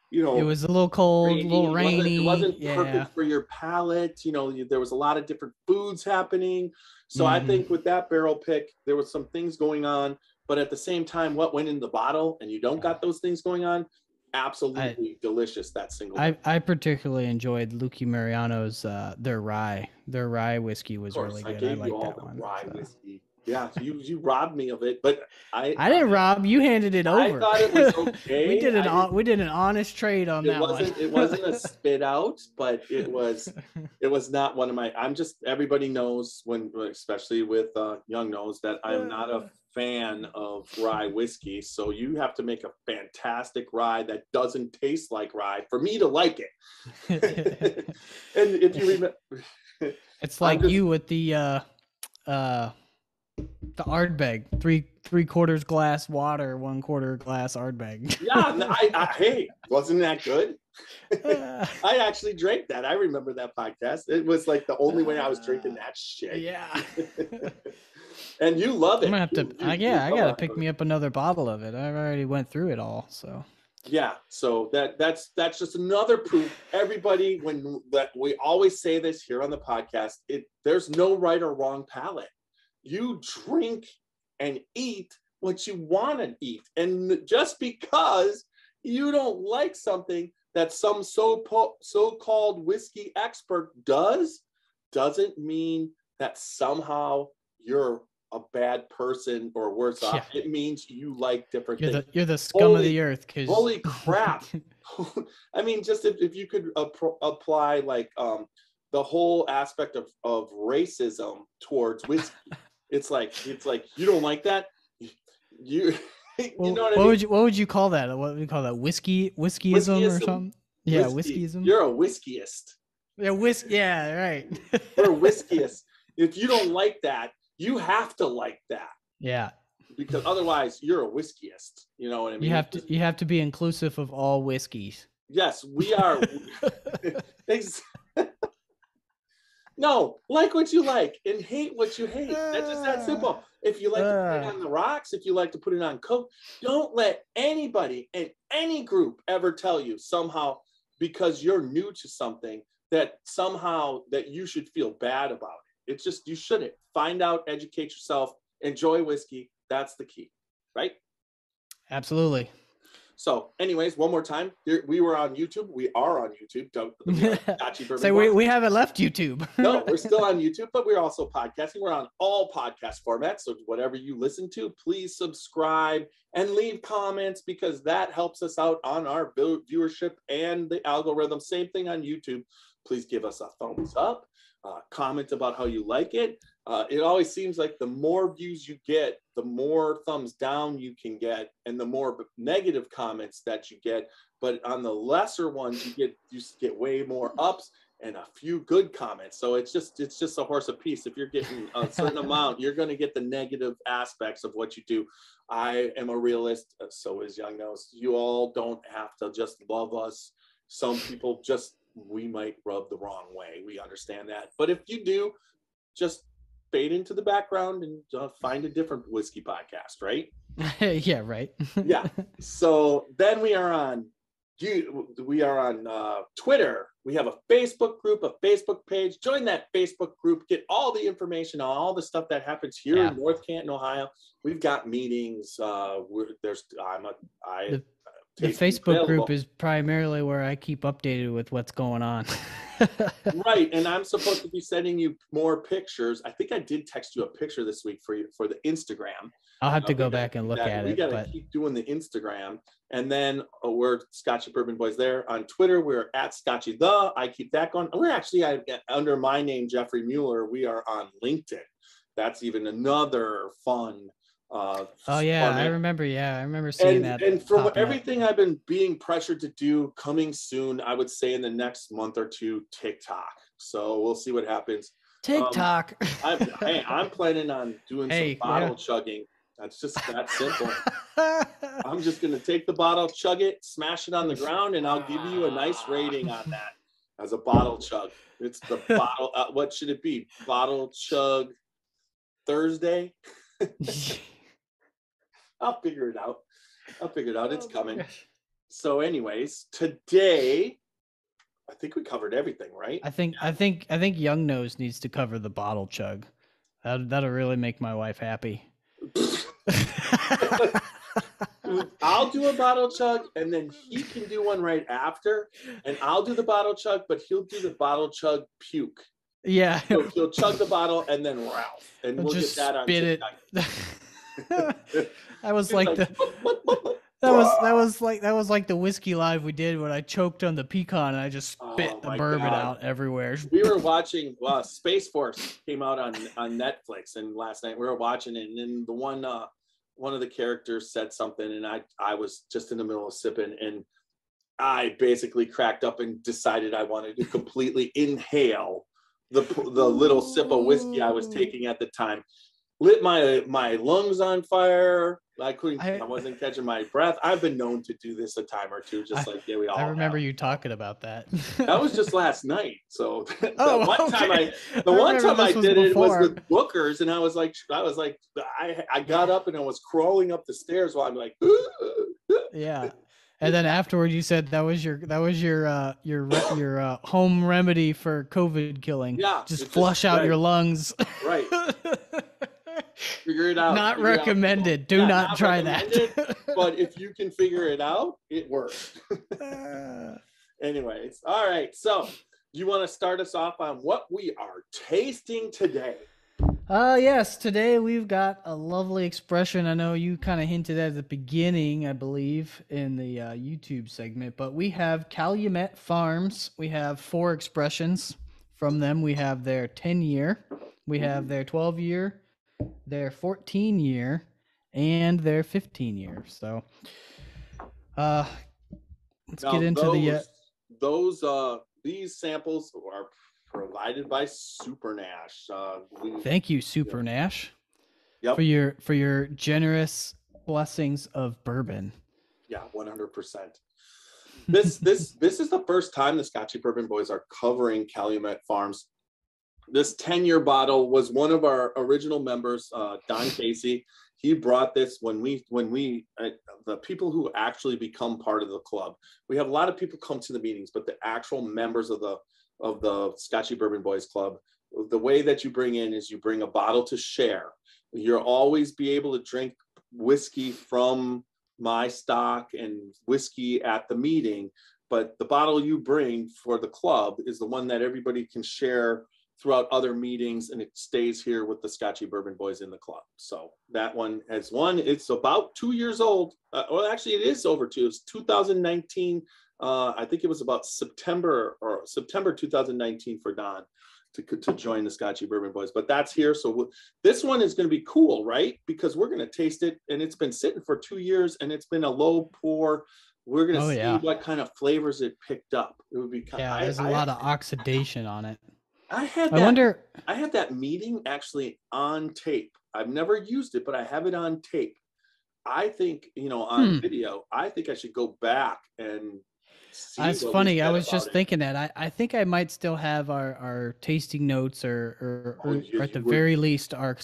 It was a little cold, a little rainy. It wasn't perfect for your palate. There was a lot of different foods happening. So I think with that barrel pick, there was some things going on, but at the same time, what went in the bottle and you don't got those things going on, absolutely delicious. That single. I particularly enjoyed Lucky Mariano's their rye whiskey was really good. I like that one. Rye whiskey. Yeah, you robbed me of it, but I didn't rob. You handed it over. I thought it was okay. we did an honest trade on that one. It wasn't a spit out, but it was not one of my. Everybody knows especially with Young knows that I'm not a fan of rye whiskey. So you have to make a fantastic rye that doesn't taste like rye for me to like it. And if you remember, it's like you with the Ardbeg, three quarters glass water, 1/4 glass Ardbeg. Yeah, hey, wasn't that good? I actually drank that. I remember that podcast. It was like the only way I was drinking that shit. Yeah. And you love it. I'm gonna have I gotta pick me up another bottle of it. I already went through it all, so. Yeah, so that's just another proof. Everybody, we always say this here on the podcast, there's no right or wrong palate. You drink and eat what you want to eat. And just because you don't like something that some so-called whiskey expert doesn't mean that somehow you're a bad person or worse off. It means you like different things. You're the scum of the earth. Holy crap. I mean, just if you could apply like the whole aspect of racism towards whiskey. It's like you don't like that. You know what I mean? What would you call that? What would you call that? Whiskeyism or something? Yeah, whiskeyism. You're a whiskeyist. Yeah, Yeah, right. You're a whiskeyist. If you don't like that, you have to like that. Yeah. Because otherwise, you're a whiskeyist. You know what I mean? You have to be inclusive of all whiskeys. Yes, we are. No, like what you like and hate what you hate. That's just that simple. If you like to put it on the rocks, if you like to put it on Coke, don't let anybody in any group ever tell you somehow because you're new to something that somehow that you should feel bad about it. It's just, you shouldn't. Find out, educate yourself, enjoy whiskey. That's the key, right? Absolutely. So anyways, one more time, we were on YouTube. We are on YouTube. Scotchy Bourbon. So we haven't left YouTube. No, we're still on YouTube, but we're also podcasting. We're on all podcast formats. So whatever you listen to, please subscribe and leave comments because that helps us out on our viewership and the algorithm. Same thing on YouTube. Please give us a thumbs up. Comment about how you like it. It always seems like the more views you get, the more thumbs down you can get, and the more negative comments that you get. But on the lesser ones, you get way more ups and a few good comments. So it's just a horse apiece. If you're getting a certain amount, you're going to get the negative aspects of what you do. I am a realist. So is Young Nose. You all don't have to just love us. Some people we might rub the wrong way. We understand that. But if you do, just fade into the background and find a different whiskey podcast, right? Yeah, right. Yeah. So then we are on Twitter. We have a Facebook group, a Facebook page. Join that Facebook group. Get all the information on all the stuff that happens here in North Canton, Ohio. We've got meetings. The Facebook group is primarily where I keep updated with what's going on. Right, and I'm supposed to be sending you more pictures. I think I did text you a picture this week for the Instagram. I'll have to go back and look at it. We got to keep doing the Instagram. And then we're Scotchy Bourbon Boys there. On Twitter, we're at Scotchy The. I keep that going. We're actually, under my name, Jeffrey Mueller, we are on LinkedIn. That's even another fun I remember seeing that. And from everything I've been being pressured to do, coming soon, I would say in the next month or two, TikTok. So we'll see what happens. TikTok. I'm planning on doing some bottle chugging. That's just that simple. I'm just gonna take the bottle, chug it, smash it on the ground, and I'll give you a nice rating on that as a bottle chug. It's the bottle. What should it be? Bottle chug Thursday. I'll figure it out. It's coming. So anyways, today, I think we covered everything, right? I think Young Nose needs to cover the bottle chug. That'll really make my wife happy. I'll do a bottle chug and then he can do one right after, and I'll do the bottle chug, but he'll do the bottle chug puke. Yeah. He'll chug the bottle and then Ralph, and we'll get that on TikTok. That was like that was like the whiskey live we did when I choked on the pecan and I just spit the bourbon out everywhere. We were watching Space Force came out on Netflix, and last night we were watching it, and then the one of the characters said something, and I was just in the middle of sipping, and I basically cracked up and decided I wanted to completely inhale the little sip of whiskey I was taking at the time. Lit my lungs on fire. I wasn't catching my breath. I've been known to do this a time or two, we all. I remember you talking about that. That was just last night. So the one time I did it was with Booker's, and I was like, I got up and I was crawling up the stairs while I'm like, yeah. And then afterward, you said that was your home remedy for COVID killing. Yeah, just flush out your lungs. Right. Figure it out. Not recommended. Do not try that. But if you can figure it out, it works. Anyways, all right. So, you want to start us off on what we are tasting today? Yes. Today we've got a lovely expression. I know you kind of hinted at the beginning, I believe, in the YouTube segment, but we have Calumet Farms. We have 4 expressions from them. We have their 10-year, we have their 12-year, their 14-year, and their 15-year. So, let's get into these samples are provided by Super Nash. Thank you, Super Nash, yep, for your generous blessings of bourbon. Yeah, 100%. This is the first time the Scotchy Bourbon Boys are covering Calumet Farms. This 10-year bottle was one of our original members, Don Casey. He brought this when we the people who actually become part of the club. We have a lot of people come to the meetings, but the actual members of the Scotchy Bourbon Boys Club, the way that you bring in is you bring a bottle to share. You'll always be able to drink whiskey from my stock and whiskey at the meeting, but the bottle you bring for the club is the one that everybody can share throughout other meetings, and it stays here with the Scotchy Bourbon Boys in the club. So that one has one. It's about 2 years old. Well, actually, it is over 2. It's 2019. I think it was about September 2019 for Don to join the Scotchy Bourbon Boys. But that's here. So this one is going to be cool, right? Because we're going to taste it, and it's been sitting for 2 years, and it's been a low pour. We're going to see what kind of flavors it picked up. It would be there's a lot of oxidation on it. I had that meeting actually on tape. I've never used it, but I have it on tape. I think, on video, I think I should go back and see. That's funny. I was just thinking that. I think I might still have our tasting notes or at the very least our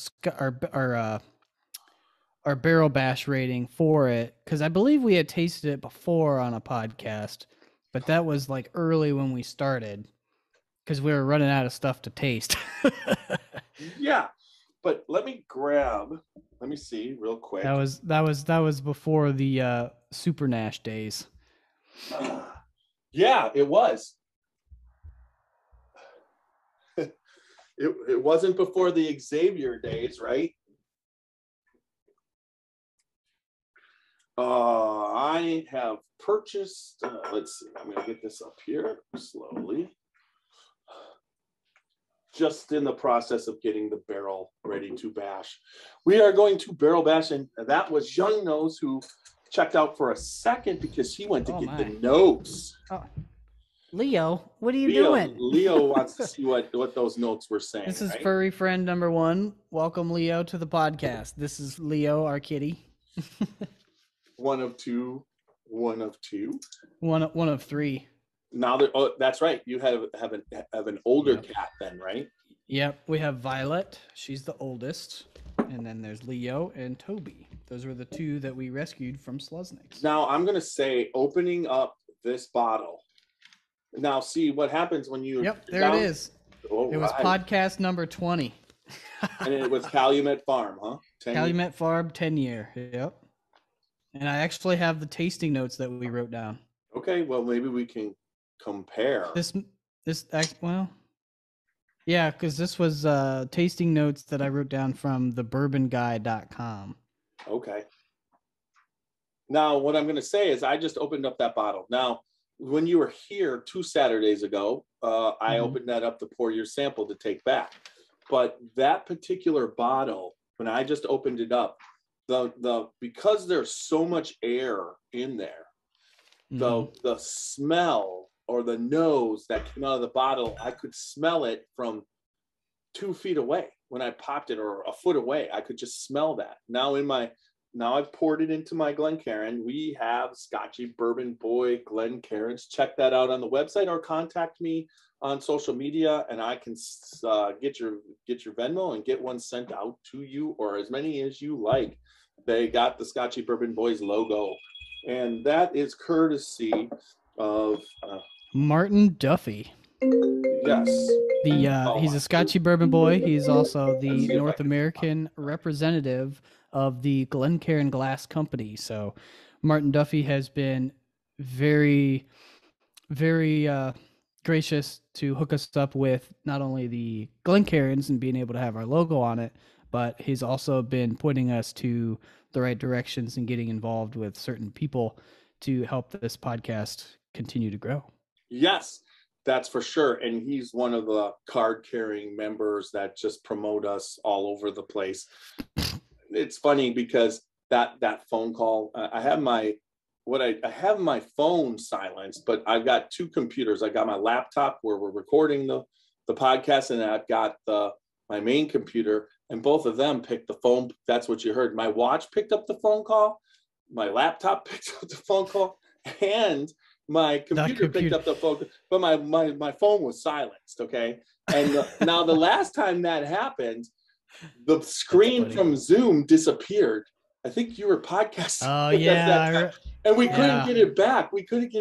barrel bash rating for it, because I believe we had tasted it before on a podcast, but that was like early when we started, because we were running out of stuff to taste. Yeah, but let me see real quick. That was before the Super Nash days. Yeah, it was. It wasn't before the Xavier days, right? I have purchased, let's see, I'm going to get this up here slowly. Just in the process of getting the barrel ready to bash. We are going to barrel bash, and that was Young Nose who checked out for a second because he went to get the notes. Oh. Leo, what are you doing? Leo wants to see what those notes were saying. This is furry friend number 1. Welcome, Leo, to the podcast. This is Leo, our kitty. One of two. One of 3. Now that's right. You have an older cat then, right? Yep. We have Violet. She's the oldest. And then there's Leo and Toby. Those were the 2 that we rescued from Sluzniks. Now I'm going to say, opening up this bottle. Now see what happens when you... Yep, there it is. It was podcast number 20. And it was Calumet Farm, huh? Calumet Farm 10-year. Yep. And I actually have the tasting notes that we wrote down. Okay, well, maybe we can compare. Yeah, because this was tasting notes that I wrote down from thebourbonguy.com. Okay. Now, what I'm going to say is I just opened up that bottle. Now, when you were here 2 Saturdays ago, I opened that up to pour your sample to take back. But that particular bottle, when I just opened it up, because there's so much air in there, the smell or the nose that came out of the bottle, I could smell it from 2 feet away when I popped it, or a foot away. I could just smell that. Now I've poured it into my Glencairn. We have Scotchy Bourbon Boy Glencairns. Check that out on the website or contact me on social media, and I can get your Venmo and get one sent out to you, or as many as you like. They got the Scotchy Bourbon Boys logo, and that is courtesy of Martin Duffy. Yes. He's a Scotchy Bourbon Boy. He's also the North American representative of the Glencairn Glass Company. So Martin Duffy has been very, very gracious to hook us up with not only the Glencairns and being able to have our logo on it, but he's also been pointing us to the right directions and getting involved with certain people to help this podcast continue to grow. Yes, that's for sure. And he's one of the card-carrying members that just promote us all over the place. It's funny because that phone call, I have my phone silenced, but I've got 2 computers. I got my laptop where we're recording the podcast, and I've got my main computer, and both of them picked the phone. That's what you heard. My watch picked up the phone call. My laptop picked up the phone call, and my computer picked up the phone, but my phone was silenced. Okay. And now the last time that happened, the screen from Zoom disappeared. I think you were podcasting. Oh yeah. And we couldn't get it back. We couldn't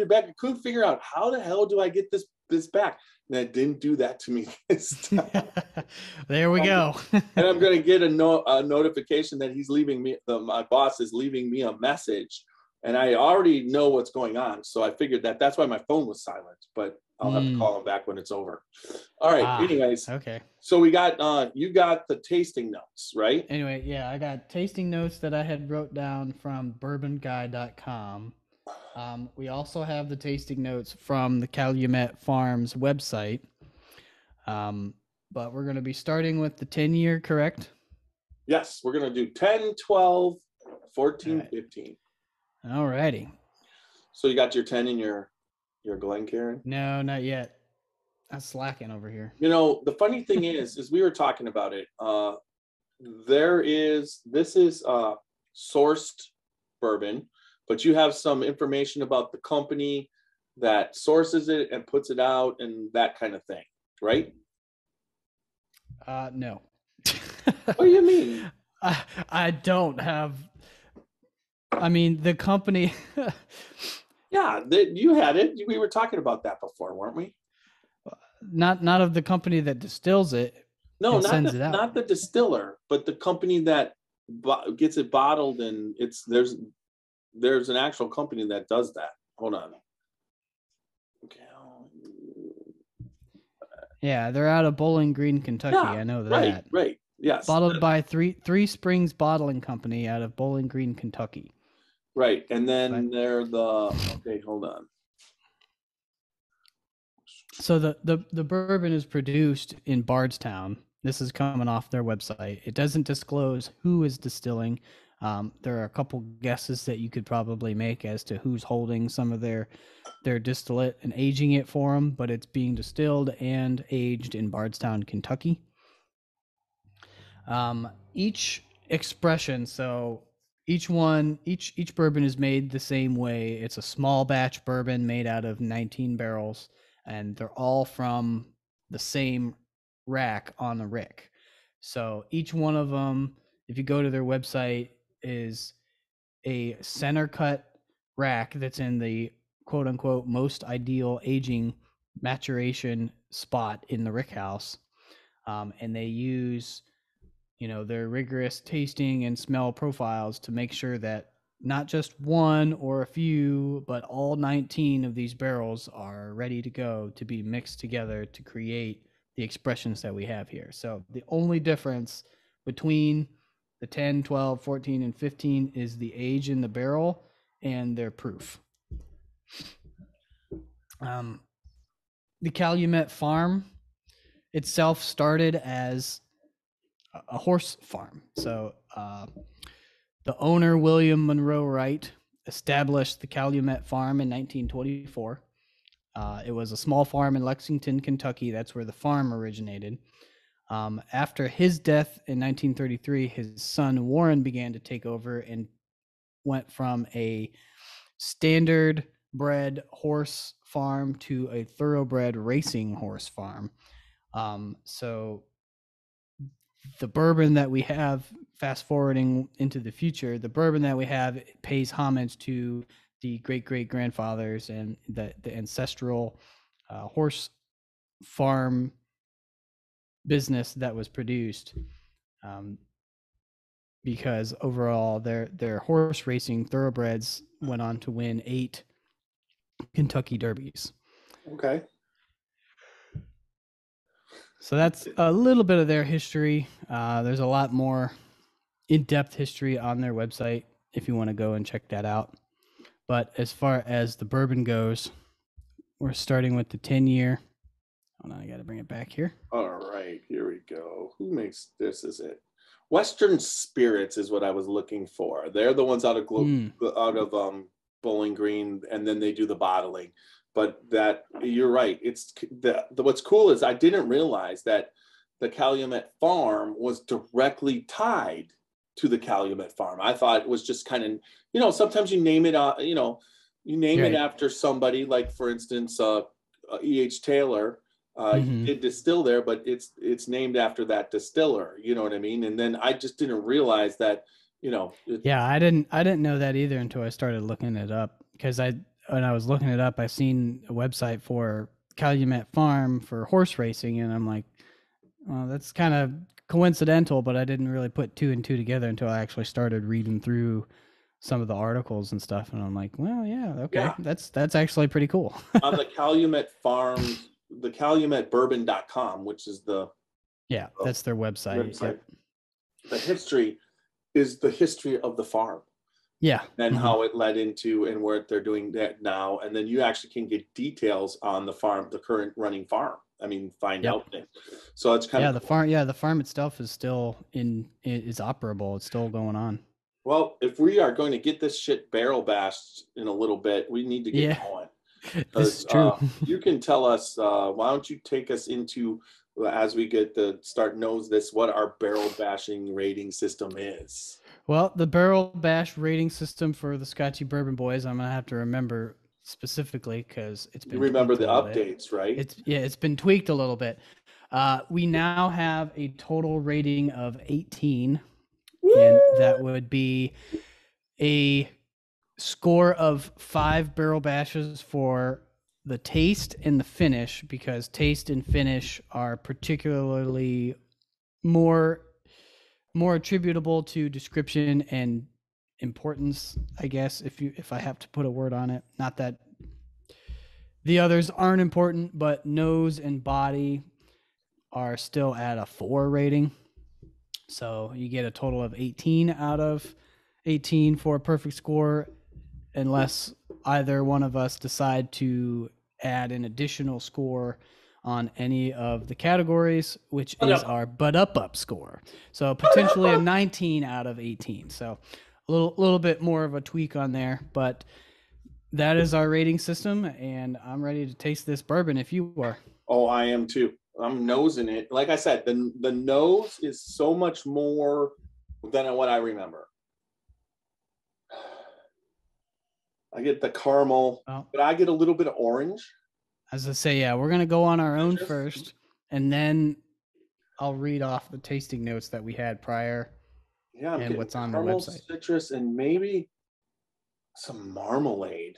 figure out how the hell do I get this back. And it didn't do that to me this time. There we go. And I'm going to get a notification that he's leaving me. My boss is leaving me a message, and I already know what's going on. So I figured that's why my phone was silent. But I'll have to call him back when it's over. All right. Anyways. Okay. So we got you got the tasting notes, right? Anyway, yeah, I got tasting notes that I had wrote down from bourbonguy.com. We also have the tasting notes from the Calumet Farm's website. But we're going to be starting with the 10-year, correct? Yes, we're going to do 10, 12, 14, right. 15. All righty. So you got your 10 in your Glencairn? No, not yet. I'm slacking over here. You know, the funny thing is we were talking about it. This is sourced bourbon, but you have some information about the company that sources it and puts it out and that kind of thing, right? No. What do you mean? I don't have. I mean, the company. Yeah, you had it. We were talking about that before, weren't we? Not of the company that distills it. No, not the distiller, but the company that gets it bottled, and there's an actual company that does that. Hold on. Okay. Yeah, they're out of Bowling Green, Kentucky. Yeah, I know that. Right. Yes. Bottled by Three Springs Bottling Company out of Bowling Green, Kentucky. Right, and then they're okay. Hold on. So the bourbon is produced in Bardstown. This is coming off their website. It doesn't disclose who is distilling. There are a couple guesses that you could probably make as to who's holding some of their distillate and aging it for them, but it's being distilled and aged in Bardstown, Kentucky. Each expression, so each bourbon is made the same way. It's a small batch bourbon made out of 19 barrels, and they're all from the same rack on the rick. So each one of them, if you go to their website, is a center cut rack that's in the quote unquote most ideal aging maturation spot in the rick house. And they use, their rigorous tasting and smell profiles to make sure that not just one or a few, but all 19 of these barrels are ready to go to be mixed together to create the expressions that we have here. So the only difference between the 10, 12, 14, and 15 is the age in the barrel and their proof. The Calumet Farm itself started as a horse farm. So the owner, William Monroe Wright, established the Calumet Farm in 1924. It was a small farm in Lexington, Kentucky. That's where the farm originated. After his death in 1933, his son Warren began to take over and went from a standard bred horse farm to a thoroughbred racing horse farm. So the bourbon that we have, fast forwarding into the future, the bourbon that we have pays homage to the great-great-grandfathers and the ancestral horse farm business that was produced, because overall their horse racing thoroughbreds went on to win 8 Kentucky Derbies. Okay. So that's a little bit of their history. There's a lot more in-depth history on their website if you want to go and check that out. But as far as the bourbon goes, we're starting with the 10-year. Hold on, I got to bring it back here. All right, here we go. Who makes this? Is it Western Spirits? Is what I was looking for. They're the ones out of Bowling Green, and then they do the bottling. But that, you're right. It's what's cool is I didn't realize that the Calumet Farm was directly tied to the Calumet Farm. I thought it was just kind of, sometimes you name it, You name it Right. after somebody, like for instance, E.H. Taylor. He did distill there, but it's named after that distiller. You know what I mean? And then I just didn't realize that, Yeah, I didn't know that either until I started looking it up, because when I was looking it up, I seen a website for Calumet Farm for horse racing, and I'm like, well, that's kind of coincidental, but I didn't really put two and two together until I actually started reading through some of the articles and stuff, and I'm like, well, yeah, okay, Yeah. that's actually pretty cool. On the Calumet Farm, the CalumetBourbon.com, which is the Yeah, that's their website. Yep. The history is the history of the farm. Yeah. And how it led into and where they're doing that now. And then you actually can get details on the farm, the current running farm. I mean, find out things. So it's kind of the farm itself is still is operable. It's still going on. Well, if we are going to get this shit barrel bashed in a little bit, we need to get going. This is true. You can tell us, why don't you take us into, as we get to start knows this, what our barrel bashing rating system is. Well, the barrel bash rating system for the Scotchy Bourbon Boys, I'm going to have to remember specifically, because it's been. You remember the updates, right? It's been tweaked a little bit. We now have a total rating of 18, and that would be a score of 5 barrel bashes for the taste and the finish, because taste and finish are particularly more attributable to description and importance, I guess, if I have to put a word on it. Not that the others aren't important, but nose and body are still at a 4 rating. So you get a total of 18 out of 18 for a perfect score, unless either one of us decide to add an additional score on any of the categories, which is our Bud Up score. So potentially a 19 out of 18. So a little bit more of a tweak on there, but that is our rating system, and I'm ready to taste this bourbon if you are. Oh, I am too. I'm nosing it. Like I said, the nose is so much more than what I remember. I get the caramel, but I get a little bit of orange. As I say, yeah, we're going to go on our own first, and then I'll read off the tasting notes that we had prior. Yeah, and what's on the caramel, website. Citrus, and maybe some marmalade,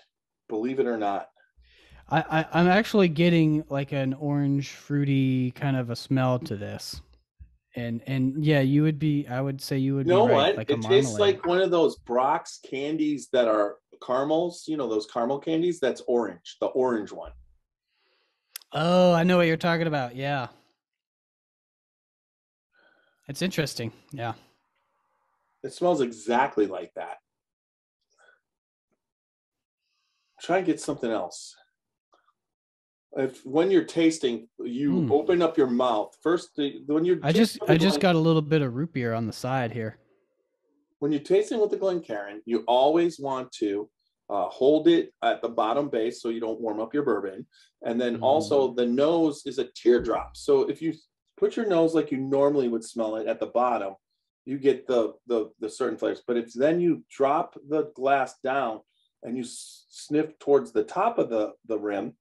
believe it or not. I'm actually getting like an orange fruity kind of a smell to this. And yeah, I would say you would be right. What? Like it tastes like one of those Brock's candies that are caramels, those caramel candies. That's orange, the orange one. Oh, I know what you're talking about. Yeah. It's interesting. Yeah. It smells exactly like that. Try and get something else. When you're tasting, you open up your mouth first. When you're I just got a little bit of root beer on the side here. When you're tasting with the Glencairn, you always want to hold it at the bottom base so you don't warm up your bourbon. And then also the nose is a teardrop. So if you put your nose like you normally would smell it at the bottom, you get the certain flavors. But if then you drop the glass down and you sniff towards the top of the rim,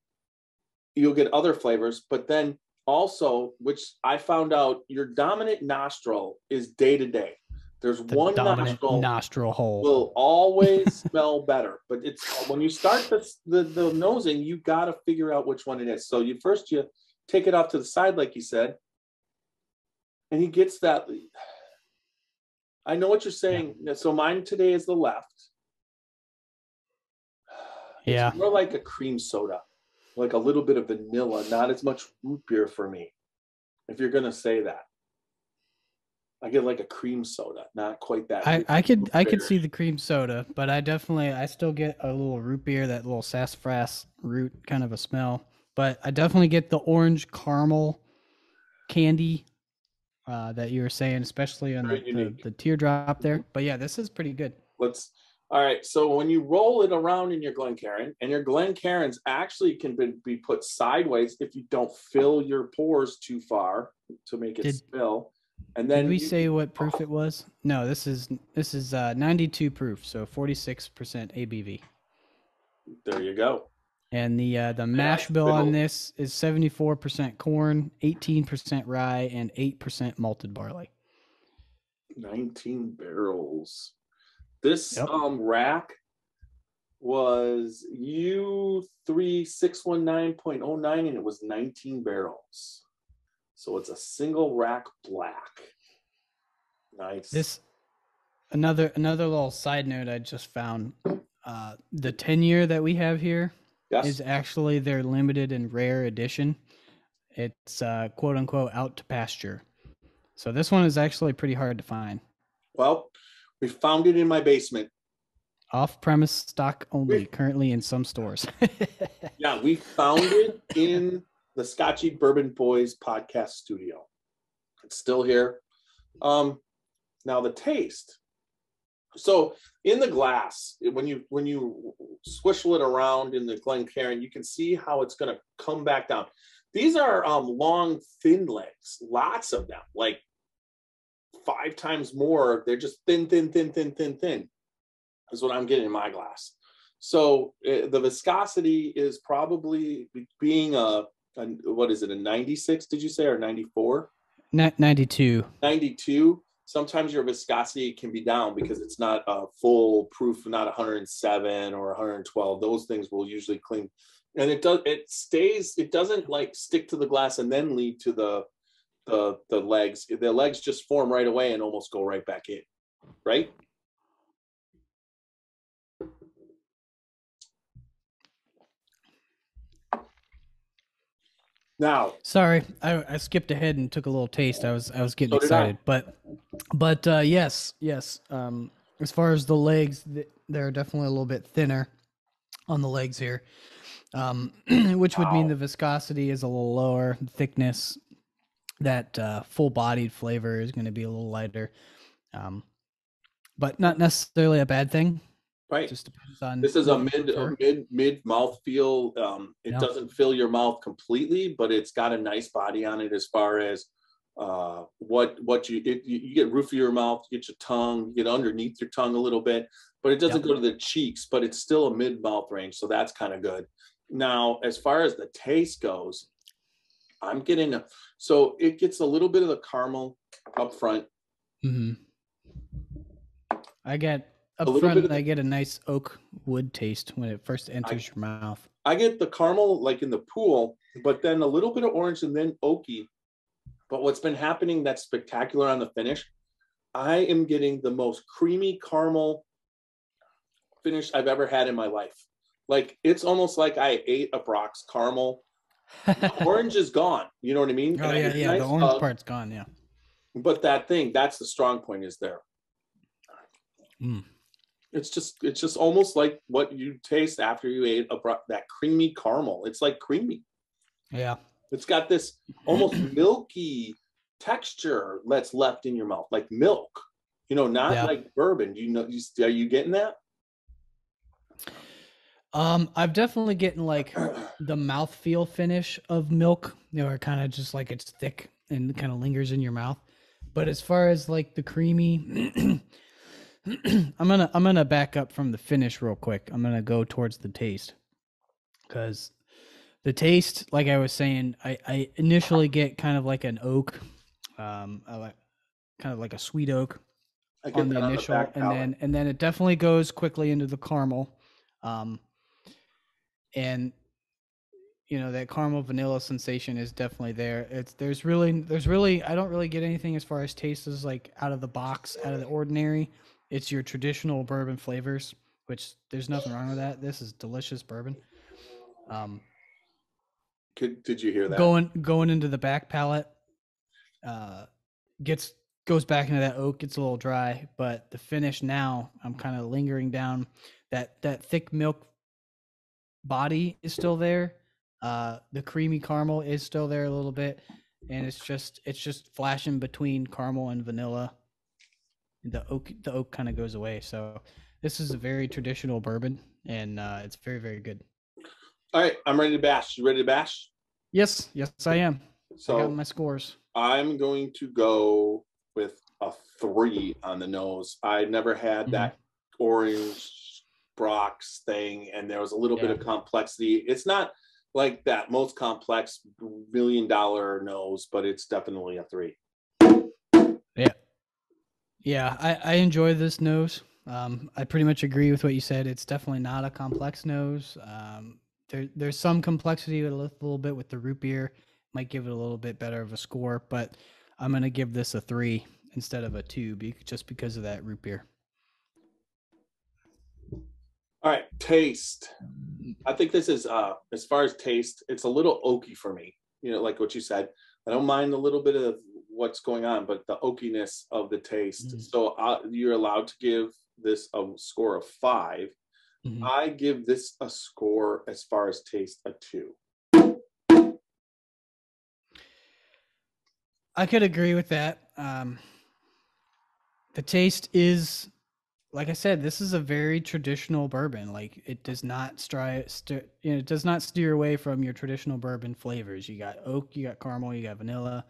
you'll get other flavors. But then also, which I found out, your dominant nostril is day to day. There's one nostril hole will always smell better, but it's when you start the nosing, you got to figure out which one it is. So you take it off to the side, like you said, and he gets that. I know what you're saying. Yeah. So mine today is the left. It's more like a cream soda, like a little bit of vanilla, not as much root beer for me. If you're gonna say that. I get like a cream soda, not quite that. I could see the cream soda, but I still get a little root beer, that little sassafras root kind of a smell. But I definitely get the orange caramel candy that you were saying, especially on the teardrop there. But yeah, this is pretty good. All right. So when you roll it around in your Glencairn, and your Glencairns actually can be put sideways if you don't fill your pores too far to make it spill. And then did we say what proof it was? No, this is 92 proof, so 46% ABV. There you go. And the mash bill on this is 74% corn, 18% rye, and 8% malted barley. 19 barrels. This rack was U3619.09 and it was 19 barrels. So it's a single rack black. Nice. This another little side note I just found. The 10-year that we have here is actually their limited and rare edition. It's quote unquote out to pasture. So this one is actually pretty hard to find. Well, we found it in my basement. Off-premise stock only, currently in some stores. Yeah, we found it in the Scotchy Bourbon Boys podcast studio. It's still here. Now the taste. So in the glass, when you swishel it around in the Glencairn, you can see how it's going to come back down. These are long, thin legs, lots of them, like 5 times more. They're just thin, is what I'm getting in my glass. So the viscosity is probably being what is it, a 96, did you say, or 94? 92. 92. Sometimes your viscosity can be down because it's not a full proof, not 107 or 112. Those things will usually cling. And it doesn't like stick to the glass and then lead to the legs. The legs just form right away and almost go right back in, right? Now, sorry, I skipped ahead and took a little taste. I was getting excited, but yes. As far as the legs, they're definitely a little bit thinner on the legs here, which would mean the viscosity is a little lower, thickness, that full-bodied flavor is going to be a little lighter, but not necessarily a bad thing. Right. Just depends on. This is a mid mouth feel. It doesn't fill your mouth completely, but it's got a nice body on it as far as what you get roof of your mouth, you get your tongue, you get underneath your tongue a little bit, but it doesn't go to the cheeks, but it's still a mid mouth range, so that's kind of good. Now, as far as the taste goes, I'm getting so it gets a little bit of the caramel up front. Mm-hmm. I get up front. I get a nice oak wood taste when it first enters your mouth. I get the caramel like in the pool, but then a little bit of orange and then oaky. But what's been happening that's spectacular on the finish, I am getting the most creamy caramel finish I've ever had in my life. Like, it's almost like I ate a Brock's caramel. The orange is gone. You know what I mean? Oh, yeah. Nice the orange part's gone, yeah. But that's the strong point is there. Mm. It's just almost like what you taste after you ate that creamy caramel. It's like creamy. Yeah. It's got this almost milky texture that's left in your mouth, like milk. Not like bourbon. Are you getting that? I'm definitely getting like the mouthfeel finish of milk, or kind of just like it's thick and kind of lingers in your mouth. But as far as like the creamy, I'm gonna back up from the finish real quick. I'm gonna go towards the taste, because the taste, like I was saying, I initially get kind of like an oak, kind of like a sweet oak on the initial, and then it definitely goes quickly into the caramel, and that caramel vanilla sensation is definitely there. There's really I don't really get anything as far as taste as like out of the box, out of the ordinary. It's your traditional bourbon flavors, which there's nothing wrong with that. This is delicious bourbon. Did you hear that? Going into the back palate, goes back into that oak, gets a little dry, but the finish now, I'm kind of lingering down. That thick milk body is still there. The creamy caramel is still there a little bit, and it's just flashing between caramel and vanilla. The oak kind of goes away. So this is a very traditional bourbon, and it's very, very good. All right, I'm ready to bash. You ready to bash? Yes, I am. So I got my scores. I'm going to go with a 3 on the nose. I never had that orange Brock's thing, and there was a little bit of complexity. It's not like that most complex $1 million nose, but it's definitely a 3. Yeah, I enjoy this nose. I pretty much agree with what you said. It's definitely not a complex nose. There's some complexity a little bit with the root beer. Might give it a little bit better of a score, but I'm going to give this a 3 instead of a 2 just because of that root beer. All right, taste. I think this is, as far as taste, it's a little oaky for me. You know, like what you said. I don't mind a little bit of what's going on, but the oakiness of the taste. So you're allowed to give this a score of 5. I give this a score as far as taste a 2. I could agree with that. The taste is, like I said, this is a very traditional bourbon. Like it does not it does not steer away from your traditional bourbon flavors. You got oak, you got caramel, you got vanilla.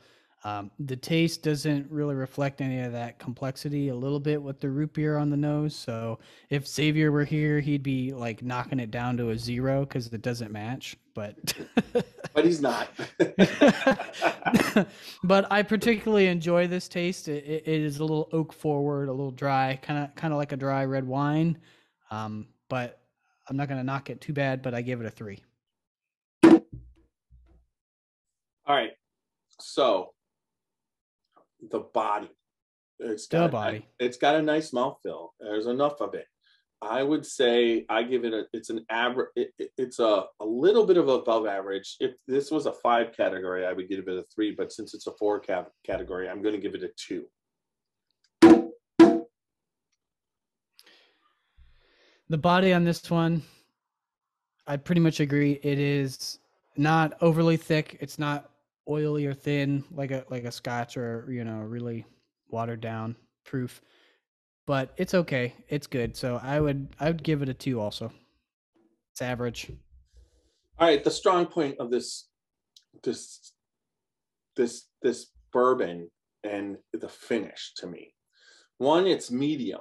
The taste doesn't really reflect any of that complexity a little bit with the root beer on the nose. So if Xavier were here, he'd be like knocking it down to a 0 because it doesn't match. But he's not. But I particularly enjoy this taste. It is a little oak forward, a little dry, kind of like a dry red wine. But I'm not going to knock it too bad, but I give it a 3. All right. So the body. It's got a nice mouthfeel. There's enough of it. I would say I give it it's an average. It's a little bit of above average. If this was a 5 category, I would give it a 3. But since it's a 4 category, I'm going to give it a 2. The body on this one, I pretty much agree. It is not overly thick. It's not oily or thin like a Scotch or really watered down proof. But it's okay. It's good. So I would give it a 2 also. It's average. All right. The strong point of this bourbon and the finish to me. 1, it's medium.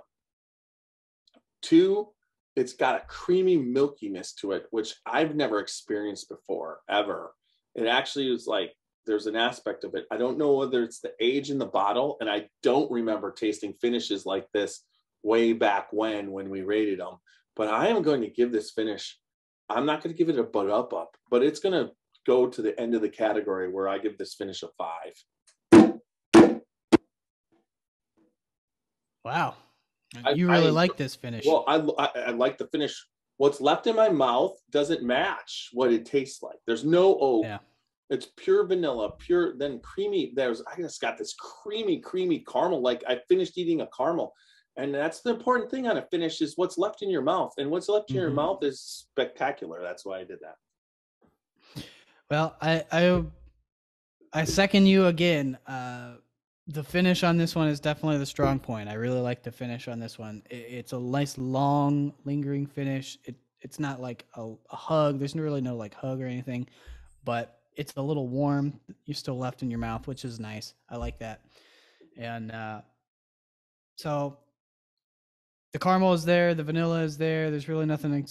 2, it's got a creamy milkiness to it, which I've never experienced before, ever. It actually is like, there's an aspect of it. I don't know whether it's the age in the bottle, and I don't remember tasting finishes like this way back when we rated them. But I am going to give this finish. I'm not going to give it a up, but it's going to go to the end of the category where I give this finish a 5. Wow. You really like this finish. Well, I like the finish. What's left in my mouth doesn't match what it tastes like. There's no oak. Yeah. It's pure vanilla, then creamy. I just got this creamy caramel. Like I finished eating a caramel. And that's the important thing on a finish is what's left in your mouth. And what's left in your mouth is spectacular. That's why I did that. Well, I second you again. The finish on this one is definitely the strong point. I really like the finish on this one. It's a nice, long, lingering finish. It's not like a hug. There's really no like hug or anything, but it's a little warm. You're still left in your mouth, which is nice. I like that. And so the caramel is there. The vanilla is there. There's really nothing,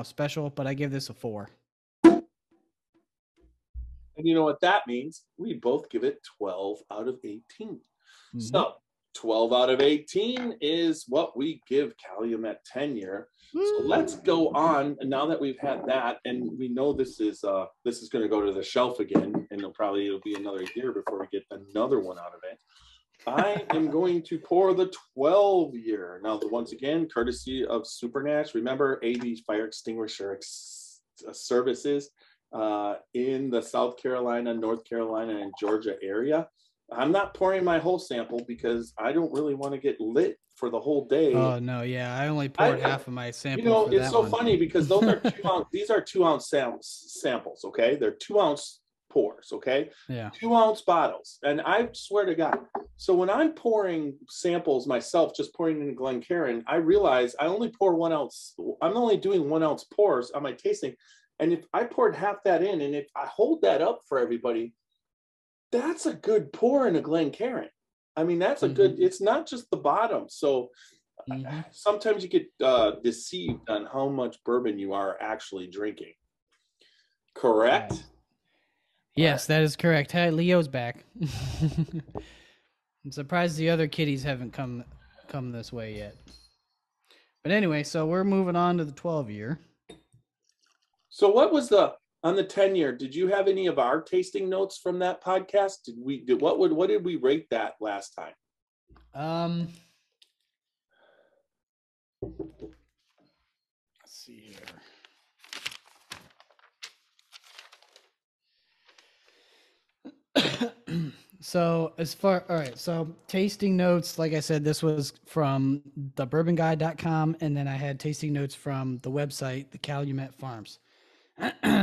special, but I give this a 4. And you know what that means? We both give it 12 out of 18. So 12 out of 18 is what we give Calumet tenure. So let's go on. And now that we've had that, and we know this is going to go to the shelf again, and it'll be another year before we get another one out of it. I am going to pour the 12-year. Now, once again, courtesy of Supernash. Remember, AV Fire Extinguisher Services in the South Carolina, North Carolina, and Georgia area. I'm not pouring my whole sample because I don't really want to get lit for the whole day. Oh no, yeah, I only poured half of my sample. It's so funny because those are 2 ounce. These are 2 ounce samples. Okay, they're 2 ounce pours. Okay, yeah, 2 ounce bottles, and I swear to God. So when I'm pouring samples myself, just pouring in Glencairn, I realize I only pour 1 ounce. I'm only doing 1 ounce pours on my tasting, and if I poured half that in, and if I hold that up for everybody. That's a good pour in a Glencairn. I mean, that's a good, it's not just the bottom. So sometimes you get deceived on how much bourbon you are actually drinking. Correct? Right. Yes, that is correct. Hey, Leo's back. I'm surprised the other kitties haven't come this way yet. But anyway, so we're moving on to the 12-year. So what was on the 10-year? Did you have any of our tasting notes from that podcast? What did we rate that last time? Let's see here. So so tasting notes, like I said, this was from the bourbonguide.com, and then I had tasting notes from the website, the Calumet Farms.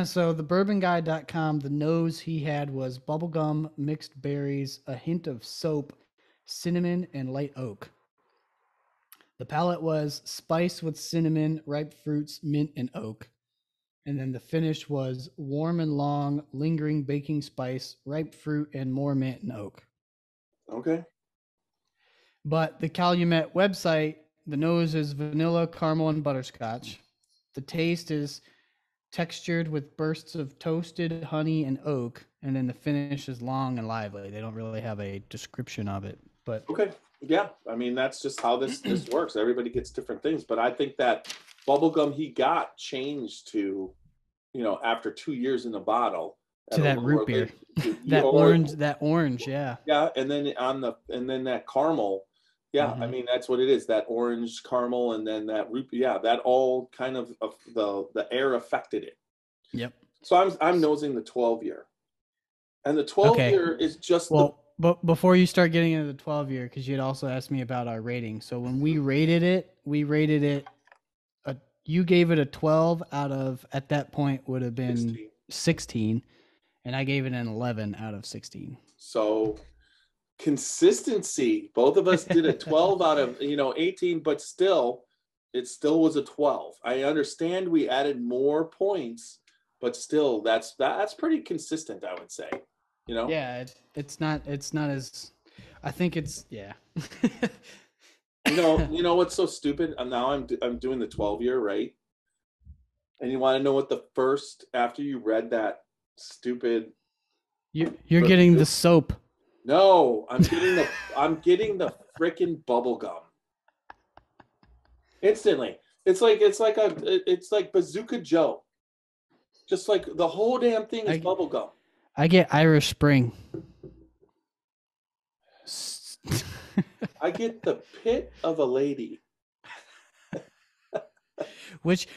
So the bourbonguide.com, the nose he had was bubblegum, mixed berries, a hint of soap, cinnamon, and light oak. The palate was spice with cinnamon, ripe fruits, mint, and oak. And then the finish was warm and long, lingering baking spice, ripe fruit, and more mint and oak. Okay. But the Calumet website, the nose is vanilla, caramel, and butterscotch. The taste is textured with bursts of toasted honey and oak. And then the finish is long and lively. They don't really have a description of it. But okay. Yeah. I mean, that's just how this works. Everybody gets different things. But I think that bubblegum he got changed to, after 2 years in the bottle. To that root beer. that orange, yeah. Yeah, and then that caramel. Yeah, I mean that's what it is. That orange caramel and then that root beer. Yeah, that all kind of the air affected it. Yep. So I'm nosing the 12-year. And the 12-year is just But before you start getting into the 12-year, because you had also asked me about our rating. So when we rated it, you gave it a 12 out of, at that point, would have been 16, and I gave it an 11 out of 16. So consistency. Both of us did a 12 out of 18, but it still was a 12. I understand we added more points, but still that's pretty consistent, I would say. Yeah, it's not as, I think it's, yeah. You know what's so stupid? Now I'm doing the 12-year, right? And you want to know what the first, after you read that stupid, you're getting the soap. No, I'm getting the freaking bubble gum. Instantly. It's like Bazooka Joe. Just like the whole damn thing is bubble gum. I get Irish Spring. I get the pit of a lady. Which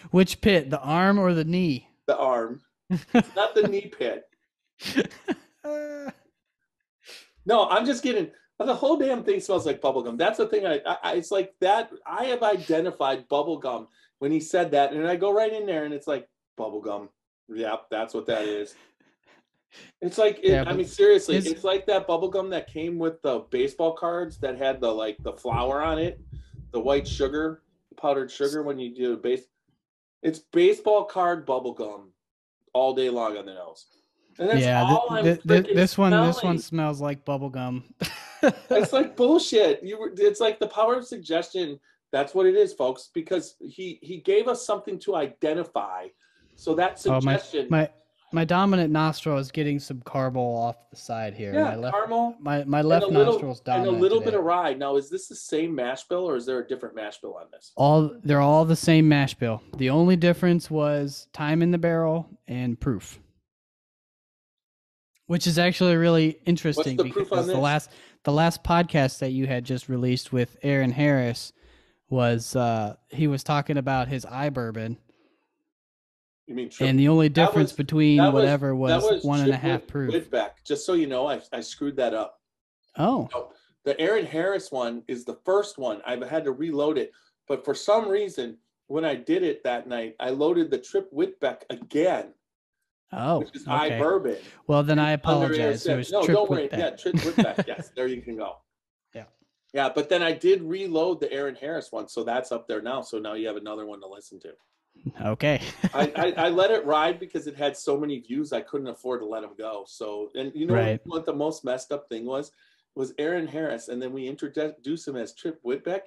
pit? The arm or the knee? The arm. Not the knee pit. No, I'm just kidding. The whole damn thing smells like bubblegum. That's the thing. It's like that. I have identified bubblegum when he said that. And I go right in there and it's like bubblegum. Yep, that's what that is. It's like, I mean, seriously, it's like that bubblegum that came with the baseball cards that had the flour on it, the white sugar, powdered sugar when you do it's baseball card bubblegum all day long on the nose. And that's all this one smells like bubblegum. It's like bullshit. It's like the power of suggestion. That's what it is, folks, because he gave us something to identify. So that suggestion. My dominant nostril is getting some caramel off the side here. Yeah, caramel. My left nostril's dominant. And a little bit of rye. Now, is this the same mash bill or is there a different mash bill on this? They're all the same mash bill. The only difference was time in the barrel and proof. Which is actually really interesting. What's the proof on this? The last podcast that you had just released with Aaron Harris was he was talking about his bourbon. You mean and the only difference between whatever was 1.5 proof. Whitbeck. Just so you know, I screwed that up. Oh. So the Aaron Harris one is the first one. I've had to reload it. But for some reason, when I did it that night, I loaded the Trip Whitbeck again. Oh, which is bourbon. Well, then I apologize. It was Trip don't worry. Whitbeck. Yeah, Trip Whitbeck. Yes, there you can go. Yeah. Yeah, but then I did reload the Aaron Harris one, so that's up there now. So now you have another one to listen to. Okay. I let it ride because it had so many views I couldn't afford to let him go. So, and you know what the most messed up thing was Aaron Harris, and then we introduced him as Trip Whitbeck.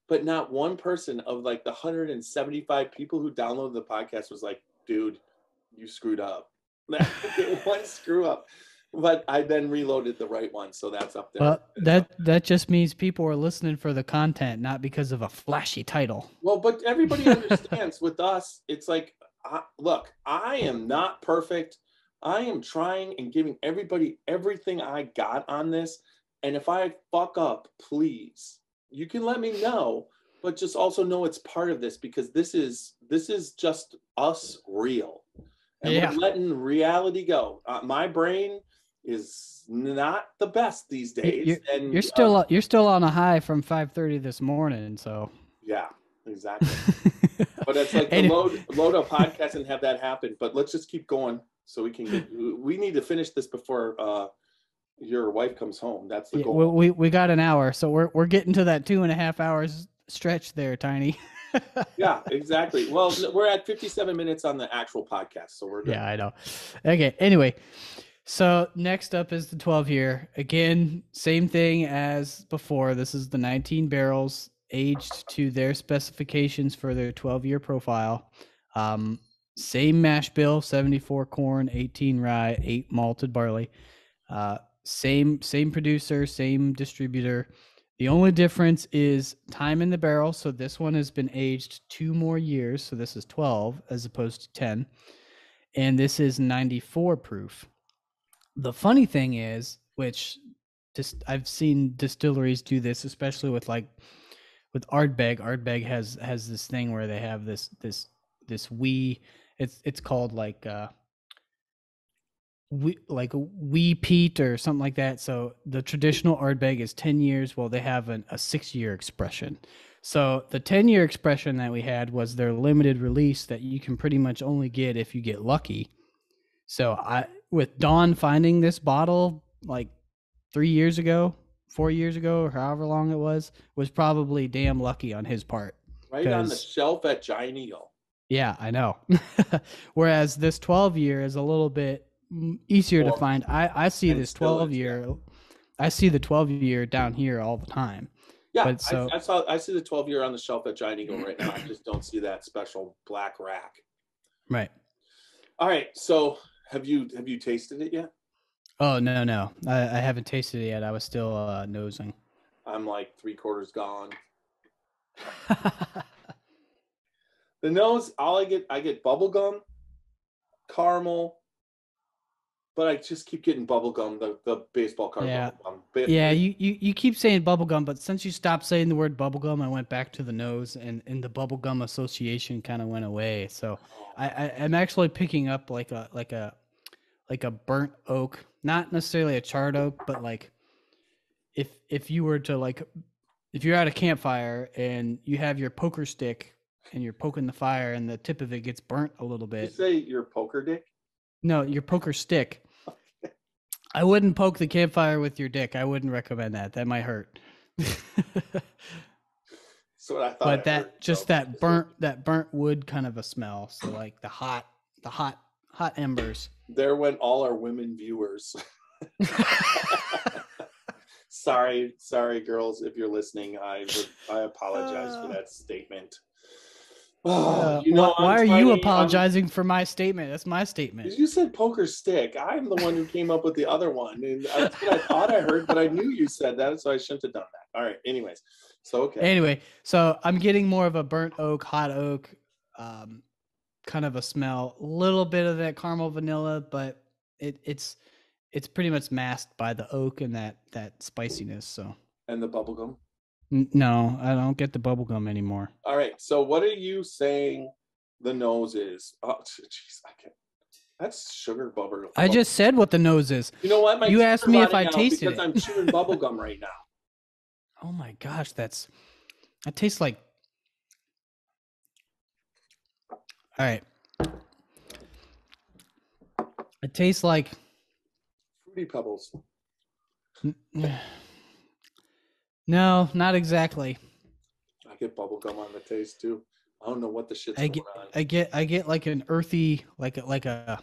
but not one person of like the 175 people who downloaded the podcast was like, dude, you screwed up. One screw up. But I then reloaded the right one, so that's up there. Well, that just means people are listening for the content, not because of a flashy title. Well, but everybody understands with us, it's like, look, I am not perfect. I am trying and giving everybody everything I got on this. And if I fuck up, please, you can let me know, but just also know it's part of this, because this is just us real. And we're letting reality go. My brain is not the best these days. You're still on a high from 5:30 this morning, so yeah, exactly. But it's like to load a podcast and have that happen. But let's just keep going so we can we need to finish this before your wife comes home. That's the goal. We got an hour, so we're getting to that 2.5 hours stretch there, Tiny. Yeah, exactly. Well, we're at 57 minutes on the actual podcast, so we're good. Yeah, I know. Okay, anyway, so next up is the 12-year. Again, same thing as before. This is the 19 barrels aged to their specifications for their 12-year profile. Same mash bill, 74 corn, 18 rye, 8 malted barley. Same producer, same distributor. The only difference is time in the barrel. So this one has been aged 2 more years. So this is 12 as opposed to 10. And this is 94 proof. The funny thing is, which just I've seen distilleries do this, especially with Ardbeg. Ardbeg has this thing where they have this it's called like a wee peat or something like that. So the traditional Ardbeg is 10 years. Well, they have a 6-year expression. So the 10-year expression that we had was their limited release that you can pretty much only get if you get lucky. So with Don finding this bottle like 3 years ago, 4 years ago, or however long it was probably damn lucky on his part. Right on the shelf at Giant Eagle. Yeah, I know. Whereas this 12-year is a little bit easier to find. I see this 12-year. I see the 12-year down here all the time. Yeah, but I see the 12-year on the shelf at Giant Eagle right now. I just don't see that special black rack. Right. All right. So have you tasted it yet? Oh no. I haven't tasted it yet. I was still nosing. I'm like 3/4 gone. The nose, I get bubble gum, caramel, but I just keep getting bubble gum, the baseball card bubble gum. Yeah, you keep saying bubble gum, but since you stopped saying the word bubble gum, I went back to the nose, and the bubble gum association kind of went away. So I'm actually picking up like a burnt oak, not necessarily a charred oak, but like if you were to if you're at a campfire and you have your poker stick and you're poking the fire and the tip of it gets burnt a little bit. You say your poker dick? No, your poker stick. I wouldn't poke the campfire with your dick. I wouldn't recommend that. That might hurt. So I thought. But that burnt wood kind of a smell. So like the hot embers. There went all our women viewers. Sorry, girls, if you're listening, I apologize for that statement. Oh, why are you apologizing for my statement? That's my statement. You said poker stick. I'm the one who came up with the other one, and that's what I thought I heard, but I knew you said that, so I shouldn't have done that. All right. Anyways, so okay. Anyway, so I'm getting more of a burnt oak, hot oak, kind of a smell. A little bit of that caramel vanilla, but it's pretty much masked by the oak and that spiciness. So. And the bubblegum. No, I don't get the bubblegum anymore. All right. So what are you saying the nose is? Oh, jeez, I can't. That's sugar bubble. I just said what the nose is. You know what? You asked me if I tasted it. Because I'm chewing bubblegum right now. Oh my gosh, that tastes like. All right. It tastes like. Fruity Pebbles. No, not exactly. I get bubblegum on the taste too. I don't know what the shit's going on. I get like an earthy, like a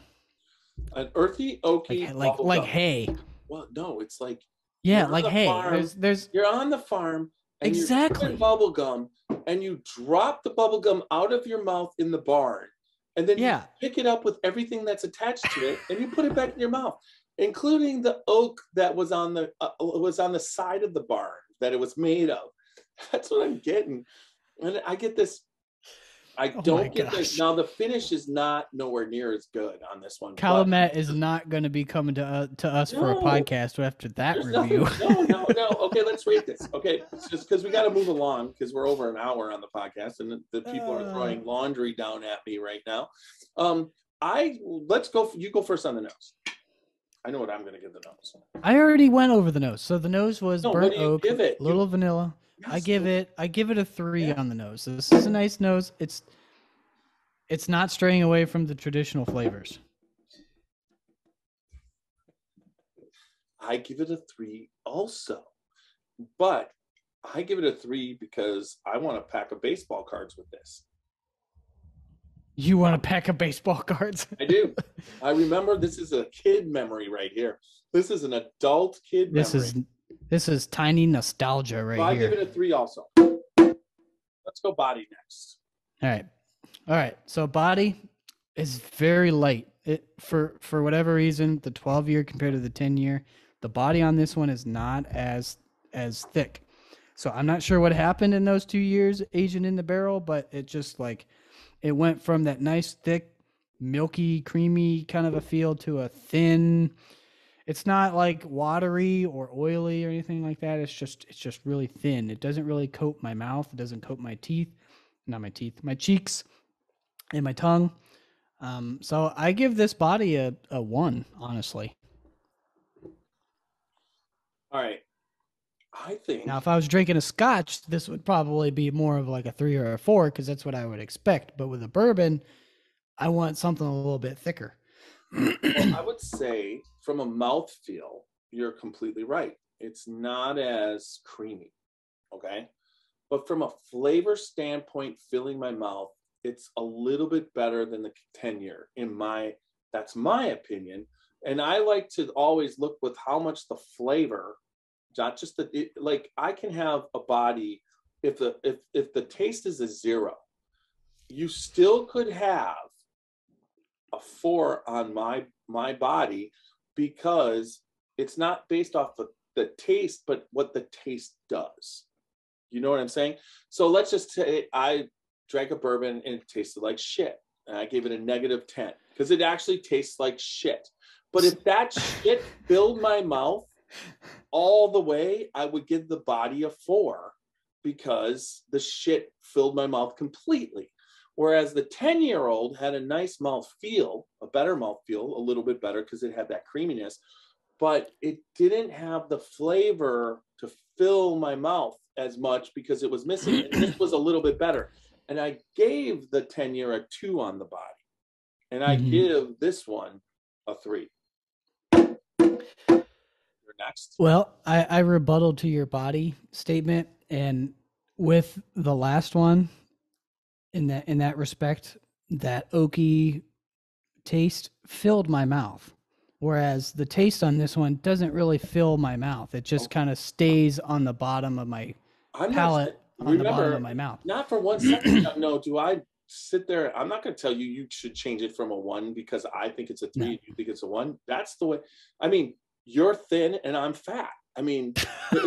an earthy, oaky, like hay. Well, no, it's like like hay. Farm, there's you're on the farm and exactly. you're bubble gum, and you drop the bubble gum out of your mouth in the barn, and then you pick it up with everything that's attached to it, and you put it back in your mouth, including the oak that was on the side of the barn that it was made of. That's what I'm getting, and I get this. I don't get this. Now the finish is not nowhere near as good on this one. Calumet is not going to be coming to us for a podcast after that review. No. Okay, let's rate this. Okay, it's just because we got to move along because we're over an hour on the podcast and the people are throwing laundry down at me right now. Let's go. You go first on the nose. I know what I'm going to give the nose. I already went over the nose. So the nose was burnt oak, give it? Little vanilla. Yes. I give it a 3 on the nose. This is a nice nose. It's not straying away from the traditional flavors. I give it a 3 also, but I give it a 3 because I want a pack of baseball cards with this. You want a pack of baseball cards? I do. I remember this is a kid memory right here. This is an adult kid memory. This is tiny nostalgia right here. I give it a 3 also. Let's go body next. All right. So body is very light. For whatever reason, the 12-year compared to the 10-year, the body on this one is not as thick. So I'm not sure what happened in those 2 years aging in the barrel, but it just it went from that nice thick, milky, creamy kind of a feel to a thin. It's not like watery or oily or anything like that. It's just really thin. It doesn't really coat my mouth. It doesn't coat my my cheeks and my tongue. So I give this body a 1, honestly. All right. I think now if I was drinking a Scotch, this would probably be more of like a 3 or a 4 because that's what I would expect. But with a bourbon, I want something a little bit thicker. Well, I would say from a mouthfeel, you're completely right. It's not as creamy, okay? But from a flavor standpoint, filling my mouth, it's a little bit better than the 10-year. That's my opinion. And I like to always look with how much the flavor, not just I can have a body, if the taste is a 0, you still could have a 4 on my body because it's not based off the taste, but what the taste does. You know what I'm saying? So let's just say I drank a bourbon and it tasted like shit. And I gave it a -10 because it actually tastes like shit. But if that shit filled my mouth all the way, I would give the body a 4 because the shit filled my mouth completely. Whereas the 10-year-old had a nice mouth feel, a better mouth feel, a little bit better because it had that creaminess, but it didn't have the flavor to fill my mouth as much because it was missing. And this was a little bit better. And I gave the 10-year a 2 on the body. And I give this one a 3. You're next. Well, I rebuttal to your body statement. And with the last one, in that respect, that oaky taste filled my mouth. Whereas the taste on this one doesn't really fill my mouth. It just kind of stays on the bottom of my palate, on the bottom of my mouth. Not for 1 second. No, do I sit there? I'm not going to tell you should change it from a 1 because I think it's a 3 and you think it's a 1. That's the way. I mean, you're thin and I'm fat. I mean,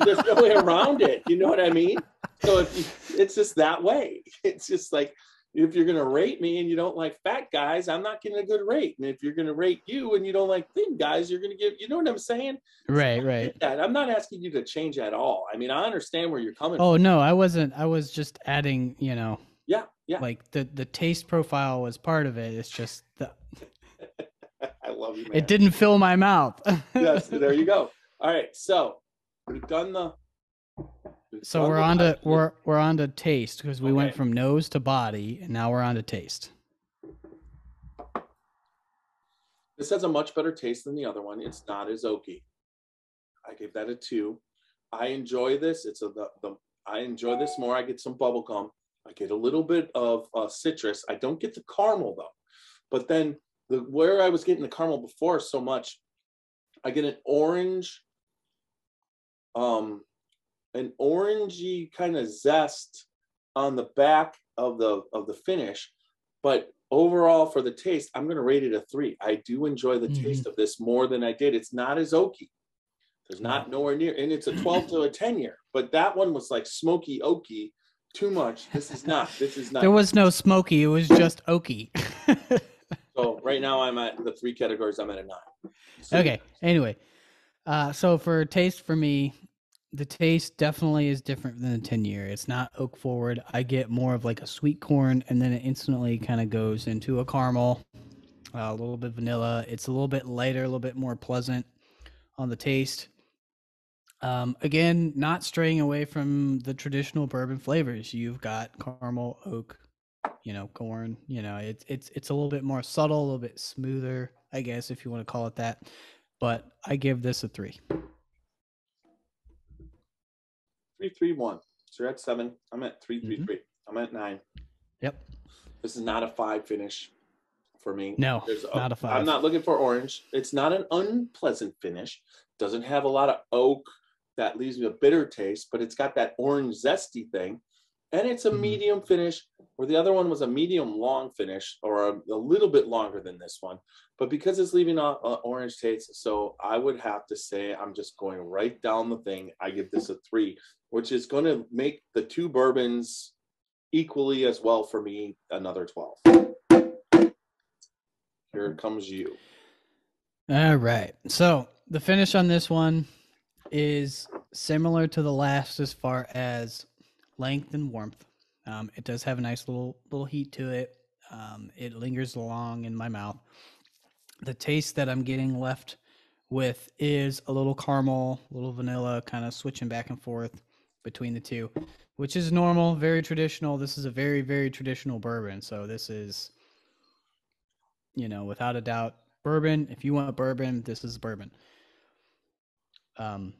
there's no way around it. You know what I mean? So it's just that way. It's just like, if you're going to rate me and you don't like fat guys, I'm not getting a good rate. And if you're going to rate you and you don't like thin guys, you're going to give, you know what I'm saying? Right. I'm not asking you to change at all. I mean, I understand where you're coming from. Oh, no, I wasn't. I was just adding, Yeah. Like the taste profile was part of it. It's just I love you, man. It didn't fill my mouth. Yes, there you go. All right, so we've done the. So we're on to taste because we went from nose to body, and now we're on to taste. This has a much better taste than the other one. It's not as oaky. I gave that a 2. I enjoy this. I enjoy this more. I get some bubble gum. I get a little bit of citrus. I don't get the caramel though. But then where I was getting the caramel before so much, I get an orange an orangey kind of zest on the back of the finish, but overall for the taste, I'm going to rate it a 3. I do enjoy the taste of this more than I did. It's not as oaky. There's not nowhere near, and it's a 12 to a 10 year, but that one was like smoky oaky too much. This is not. There was no smoky. It was just oaky. So right now I'm at the 3 categories. I'm at a 9. So, okay. Anyway, so for taste for me, the taste definitely is different than the 10 year. It's not oak forward. I get more of like a sweet corn, and then it instantly kind of goes into a caramel, a little bit vanilla. It's a little bit lighter, a little bit more pleasant on the taste. Again, not straying away from the traditional bourbon flavors. You've got caramel, oak, corn. It's a little bit more subtle, a little bit smoother, I guess, if you want to call it that. But I give this a 3. 3, 3, 1. So you're at 7. I'm at 3, 3, 3. I'm at 9. Yep. This is not a 5 finish for me. No, not a 5. I'm not looking for orange. It's not an unpleasant finish. Doesn't have a lot of oak that leaves me a bitter taste, but it's got that orange zesty thing. And it's a medium finish, where the other one was a medium long finish, or a little bit longer than this one. But because it's leaving an orange taste, so I would have to say I'm just going right down the thing. I give this a 3, which is going to make the 2 bourbons equally as well for me, another 12. Here comes you. All right. So the finish on this one is similar to the last as far as length and warmth. It does have a nice little heat to it. It lingers along in my mouth. The taste that I'm getting left with is a little caramel, a little vanilla, kind of switching back and forth between the two, which is normal, very traditional. This is a very, very traditional bourbon. So this is, without a doubt, bourbon. If you want bourbon, this is bourbon. I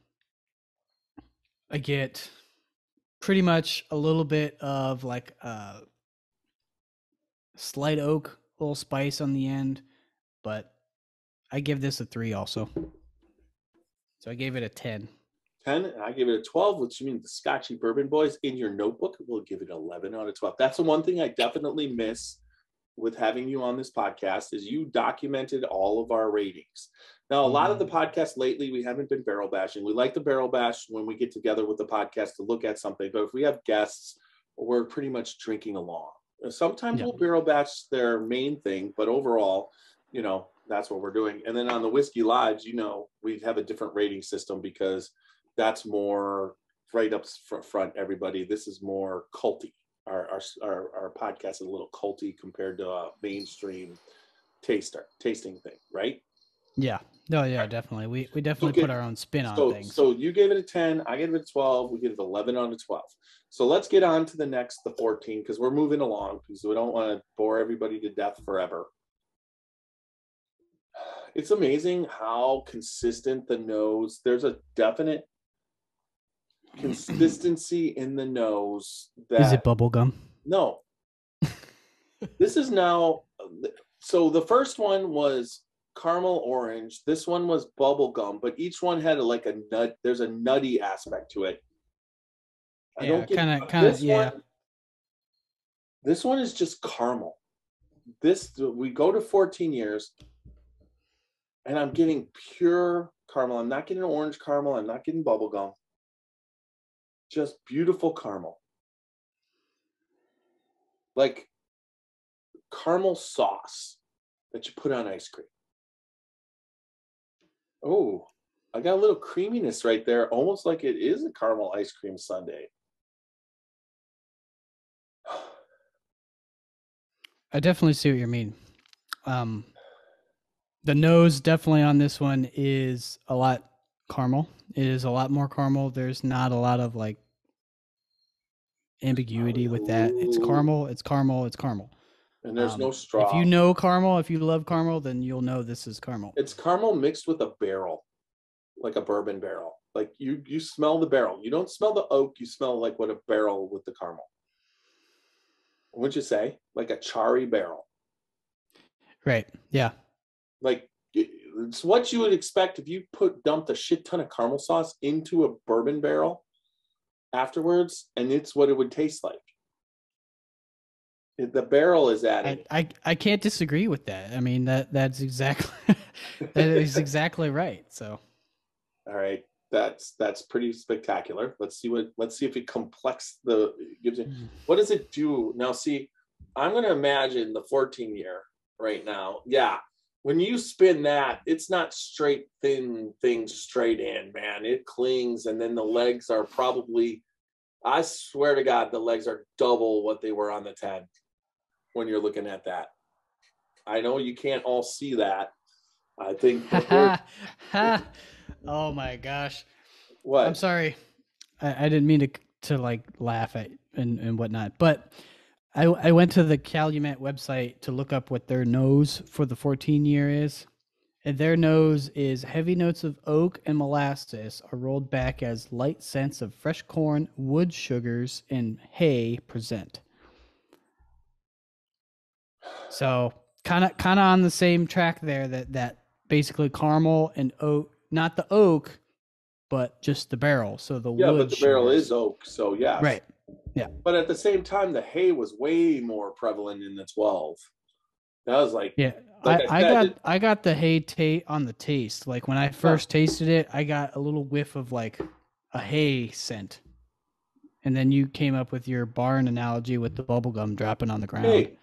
get pretty much a little bit of like slight oak, a little spice on the end, but I give this a 3 also. So I gave it a 10. 10, and I give it a 12, which means the Scotchy Bourbon Boys in your notebook will give it 11 out of 12. That's the one thing I definitely miss with having you on this podcast, is you documented all of our ratings. Now, a lot of the podcasts lately, we haven't been barrel bashing. We like the barrel bash when we get together with the podcast to look at something, but if we have guests, we're pretty much drinking along. Sometimes we'll barrel bash their main thing, but overall, that's what we're doing. And then on the Whiskey Lives, we have a different rating system, because that's more right up front, everybody. This is more culty. Our podcast is a little culty compared to a mainstream tasting thing, right? Yeah. No, yeah, definitely. We definitely put our own spin on things. So you gave it a 10, I gave it a 12, we gave it 11 out of 12. So let's get on to the 14, because we're moving along, because we don't want to bore everybody to death forever. It's amazing how consistent the nose, there's a definite consistency in the nose. Is it bubble gum? No. This is now, so the first one was caramel orange. This one was bubble gum, but each one had like a nut. There's a nutty aspect to it. Yeah, kind of, yeah. This one is just caramel. We go to 14 years, and I'm getting pure caramel. I'm not getting orange caramel. I'm not getting bubble gum. Just beautiful caramel. Like caramel sauce that you put on ice cream. Oh, I got a little creaminess right there, almost like it is a caramel ice cream sundae. I definitely see what you mean. The nose definitely on this one is a lot caramel. It is a lot more caramel. There's not a lot of like ambiguity with that. It's caramel, it's caramel, it's caramel. And there's no straw. If you know caramel, if you love caramel, then you'll know this is caramel. It's caramel mixed with a barrel, like a bourbon barrel. Like you smell the barrel. You don't smell the oak. You smell like what a barrel with the caramel. What'd you say? Like a charry barrel. Right. Yeah. Like it's what you would expect if you dumped a shit ton of caramel sauce into a bourbon barrel. afterwards, and it's what it would taste like. The barrel is added. I can't disagree with that. I mean, that's exactly that is exactly right. So, all right, that's pretty spectacular. Let's see if it gives it. What does it do now? See, I'm going to imagine the 14-year right now. Yeah, when you spin that, it's not straight thin things straight in, man. It clings, and then the legs are probably, I swear to God, the legs are double what they were on the 10 when you're looking at that. I know you can't all see that. I think. Oh my gosh. What? I'm sorry. I didn't mean to like laugh at and whatnot, but I went to the Calumet website to look up what their nose for the 14-year is. And their nose is heavy notes of oak and molasses are rolled back as light scents of fresh corn, wood sugars, and hay present. So kind of on the same track there, that basically caramel and oak, not the oak, but just the barrel. So the wood but the barrel is oak, so yes. Right. Yeah. But at the same time, the hay was way more prevalent in the 12. That was like, yeah. I got the hay on the taste. Like when I first tasted it, I got a little whiff of like a hay scent. And then you came up with your barn analogy with the bubble gum dropping on the ground. Hey,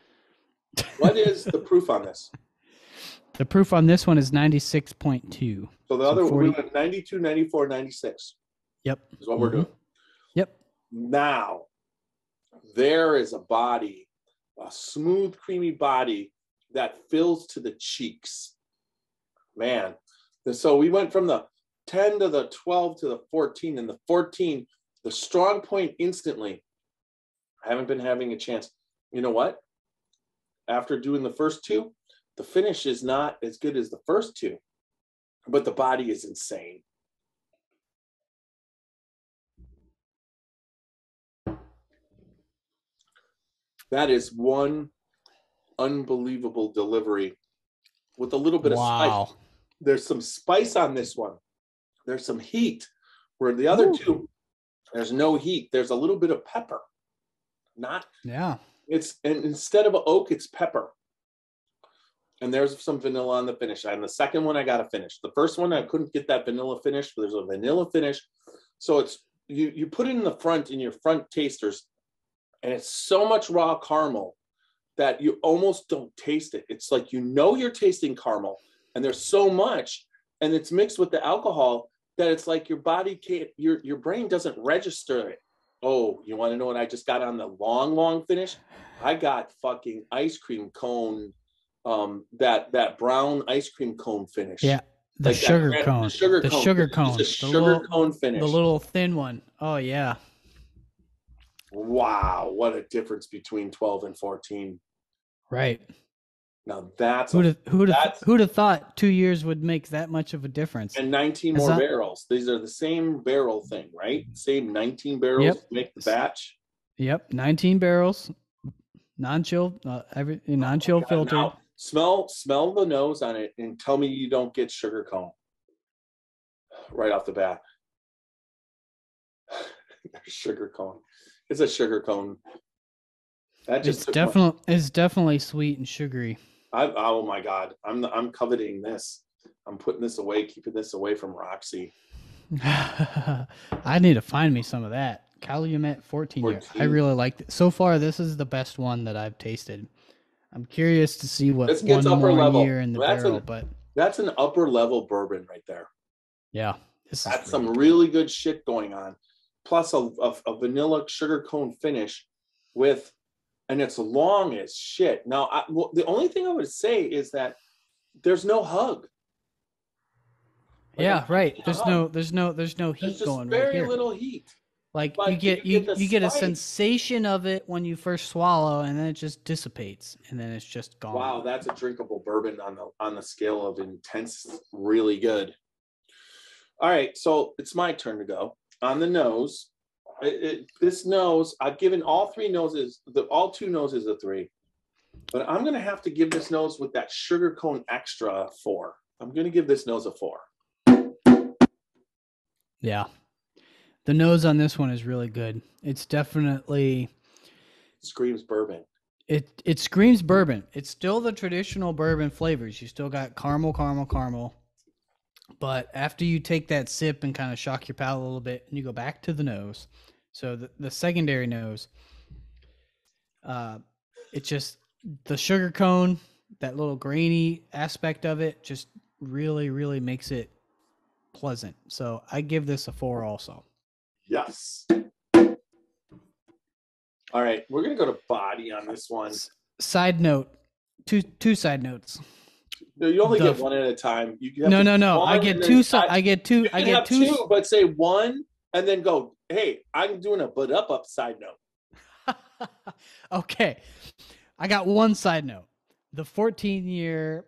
what is the proof on this? The proof on this one is 96.2. So the other 40... we went 92, 94, 96. Yep. Is what we're doing. Yep. Now, there is a body, a smooth, creamy body that fills to the cheeks. Man. So we went from the 10 to the 12 to the 14, and the 14, the strong point instantly. I haven't been having a chance. You know what? After doing the first two, the finish is not as good as the first two, but the body is insane. That is one unbelievable delivery with a little bit of spice. There's some spice on this one. There's some heat, where the other two, there's no heat. There's a little bit of pepper. And instead of oak, it's pepper. And there's some vanilla on the finish. And the second one, I got a finish. The first one, I couldn't get that vanilla finish, but there's a vanilla finish. So it's you put it in the front, in your front tasters, and it's so much raw caramel that you almost don't taste it. It's like, you're tasting caramel, and there's so much, and it's mixed with the alcohol that it's like your body can't, your brain doesn't register it. Oh, you want to know what I just got on the long finish? I got fucking ice cream cone, that brown ice cream cone finish. Yeah, the like sugar cone. The sugar cone. The sugar cone finish. The little thin one. Oh, yeah. Wow, what a difference between 12 and 14. Right. Now that's who'd have thought 2 years would make that much of a difference? And 19 more barrels. These are the same barrel thing, right? Same 19 barrels to make the batch. Yep, 19 barrels, non-chill, non-chill filtered. Now, smell the nose on it and tell me you don't get sugar cone right off the bat. Sugar cone. It's a sugar cone. It's definitely sweet and sugary. Oh my God, I'm coveting this. I'm putting this away, keeping this away from Roxy. I need to find me some of that Calumet 14 year. I really liked it so far. This is the best one that I've tasted. I'm curious to see what one more level. Year in the barrel, but that's an upper level bourbon right there. Yeah, that's some really good shit going on. Plus a vanilla sugar cone finish with, and it's long as shit. Now, the only thing I would say is that there's no hug. Yeah, right. There's no heat going right here. Very little heat. Like you get a sensation of it when you first swallow, and then it just dissipates, and then it's just gone. Wow, that's a drinkable bourbon on the scale of intense, really good. All right, so it's my turn to go. On the nose, this nose, I've given all three noses, all two noses a 3. But I'm going to have to give this nose with that sugar cone extra a 4. I'm going to give this nose a 4. Yeah. The nose on this one is really good. It's definitely Screams bourbon. it screams bourbon. It's still the traditional bourbon flavors. You still got caramel. But after you take that sip and kind of shock your palate a little bit, and you go back to the nose. So the secondary nose, it's just the sugar cone, that little grainy aspect of it, just really, really makes it pleasant. So I give this a 4 also. Yes. All right, we're gonna go to body on this one. Side note, two side notes. No, you only get one at a time. You have No. I get two. I get two. You can have two, but say one and then go. Hey, I'm doing a but up side note. Okay, I got one side note. The 14-year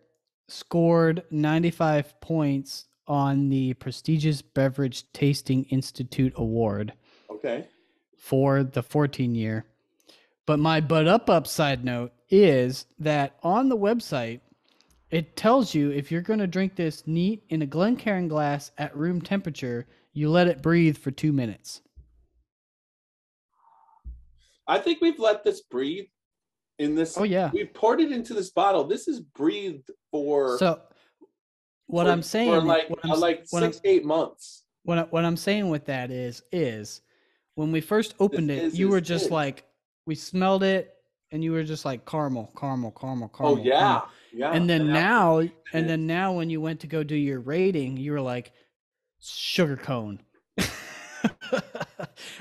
scored 95 points on the prestigious Beverage Tasting Institute Award. Okay. For the 14-year. But my but up side note is that on the website, it tells you if you're going to drink this neat in a Glencairn glass at room temperature, you let it breathe for 2 minutes. I think we've let this breathe in this. Oh, yeah. We've poured it into this bottle. This is breathed for. So what I'm saying, for like 6 to 8 months. What I'm saying with that is when we first opened it, you were just like, we smelled it and you were just like caramel. Oh yeah. Yeah. And then now when you went to go do your rating, you were like sugar cone.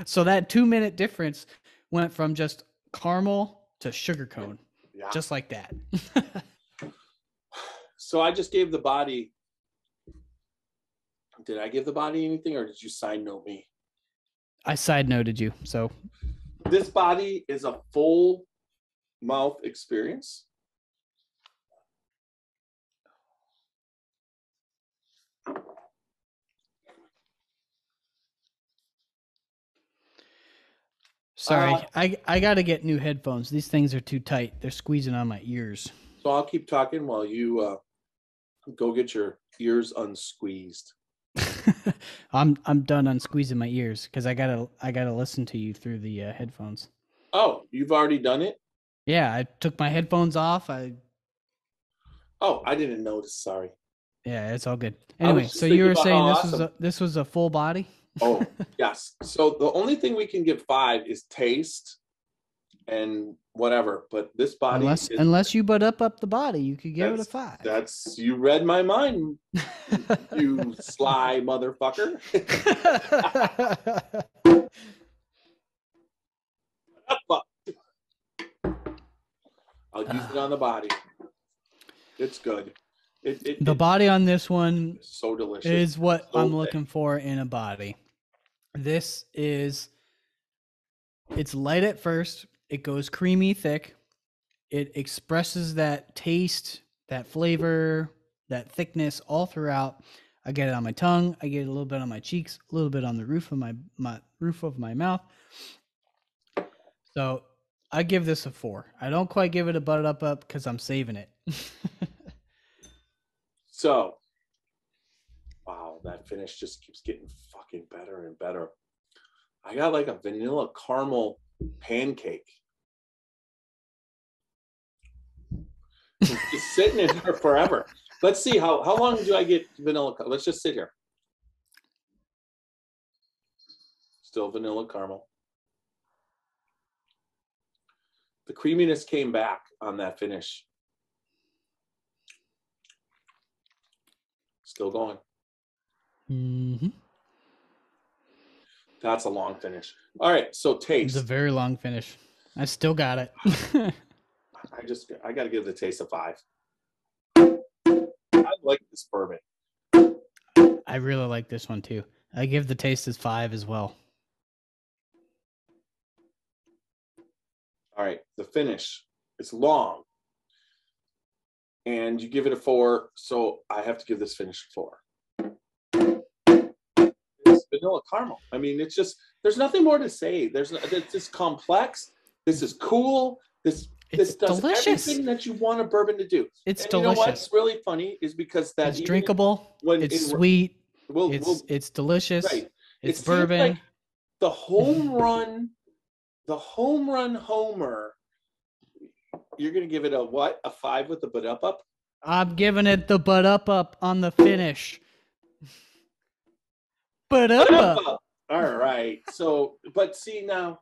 So that 2 minute difference went from just caramel to sugar cone. Yeah. Just like that. So I just gave the body. Did I give the body anything or did you side note me? I side noted you. So this body is a full mouth experience. Sorry, I got to get new headphones. These things are too tight. They're squeezing on my ears. So I'll keep talking while you go get your ears unsqueezed. I'm done unsqueezing my ears because I gotta listen to you through the headphones. Oh, you've already done it? Yeah, I took my headphones off. Oh, I didn't notice. Sorry. Yeah, it's all good. Anyway, so you were saying this was a full body? Oh, yes. So the only thing we can give 5 is taste and whatever, but this body unless you but up the body, you could give it a 5. That's you read my mind, you sly motherfucker. I'll use it on the body. It's good. The body on this one is so delicious. Is what I'm looking for in a body. This is, it's light at first. It goes creamy, thick. It expresses that taste, that flavor, that thickness all throughout. I get it on my tongue. I get it a little bit on my cheeks, a little bit on the roof of my mouth. So I give this a 4. I don't quite give it a butt up because I'm saving it. So, wow, that finish just keeps getting fucking better and better. I got like a vanilla caramel pancake. It's sitting in there forever. Let's see, how long do I get vanilla? Let's just sit here. Still vanilla caramel. The creaminess came back on that finish. Still going. Mm-hmm. That's a long finish. All right, so taste. It's a very long finish. I still got it. I got to give the taste a 5. I like this bourbon. I really like this one too. I give the taste as 5 as well. All right, the finish. It's long. And you give it a 4, so I have to give this finish a 4. It's vanilla caramel. I mean, it's just, there's nothing more to say. It's just complex. This is cool. This does delicious. Everything that you want a bourbon to do. It's and delicious. You know what's really funny is because that it's drinkable. It's sweet. It's delicious. Right. It's bourbon. the home run homer. You're gonna give it a what? A 5 with the butt up? I'm giving it the butt up on the finish. Butt up. All right. So, but see now,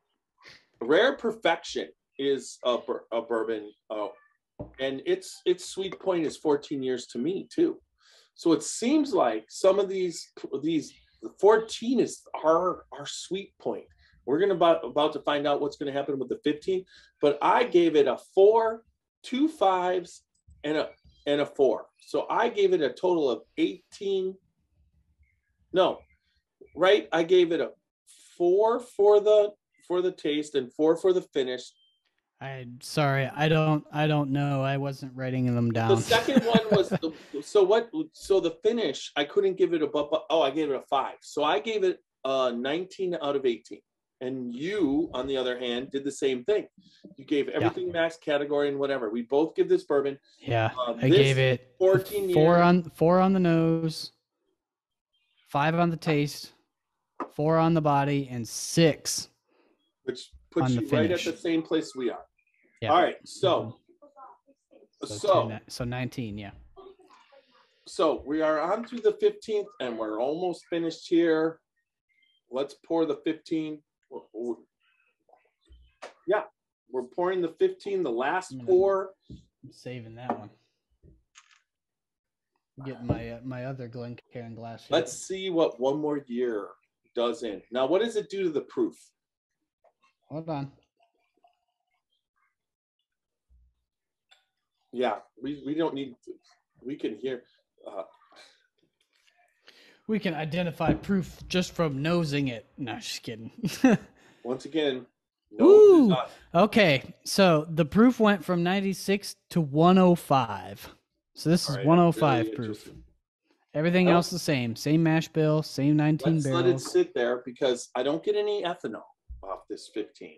Rare Perfection is a bourbon, and its sweet point is 14 years to me too. So it seems like some of these 14 is our sweet point. We're gonna about to find out what's gonna happen with the 15, but I gave it a 4, 2 5s, and a 4. So I gave it a total of 18. No, right? I gave it a 4 for the taste and 4 for the finish. I'm sorry, I don't know. I wasn't writing them down. The second one was so the finish, I couldn't give it I gave it a 5. So I gave it a 19 out of 18. And you, on the other hand, did the same thing. You gave everything max category and whatever. We both give this bourbon. Yeah, I gave it 14 4 on the nose, 5 on the taste, 4 on the body, and 6. Which puts you right at the same place we are. Yeah. All right. So 19, yeah. So we are on to the 15th, and we're almost finished here. Let's pour the 15. Yeah, we're pouring the 15, the last pour. I'm saving that one. I'm getting my other Glencairn glass here. Let's see what one more year does in. Now, what does it do to the proof? Hold on. Yeah, we don't need to, we can hear. We can identify proof just from nosing it. No, just kidding. Once again, ooh, okay. So the proof went from 96 to 105. So this is 105 really proof. Everything else the same. Same mash bill, same 19 barrels. Let it sit there because I don't get any ethanol off this 15.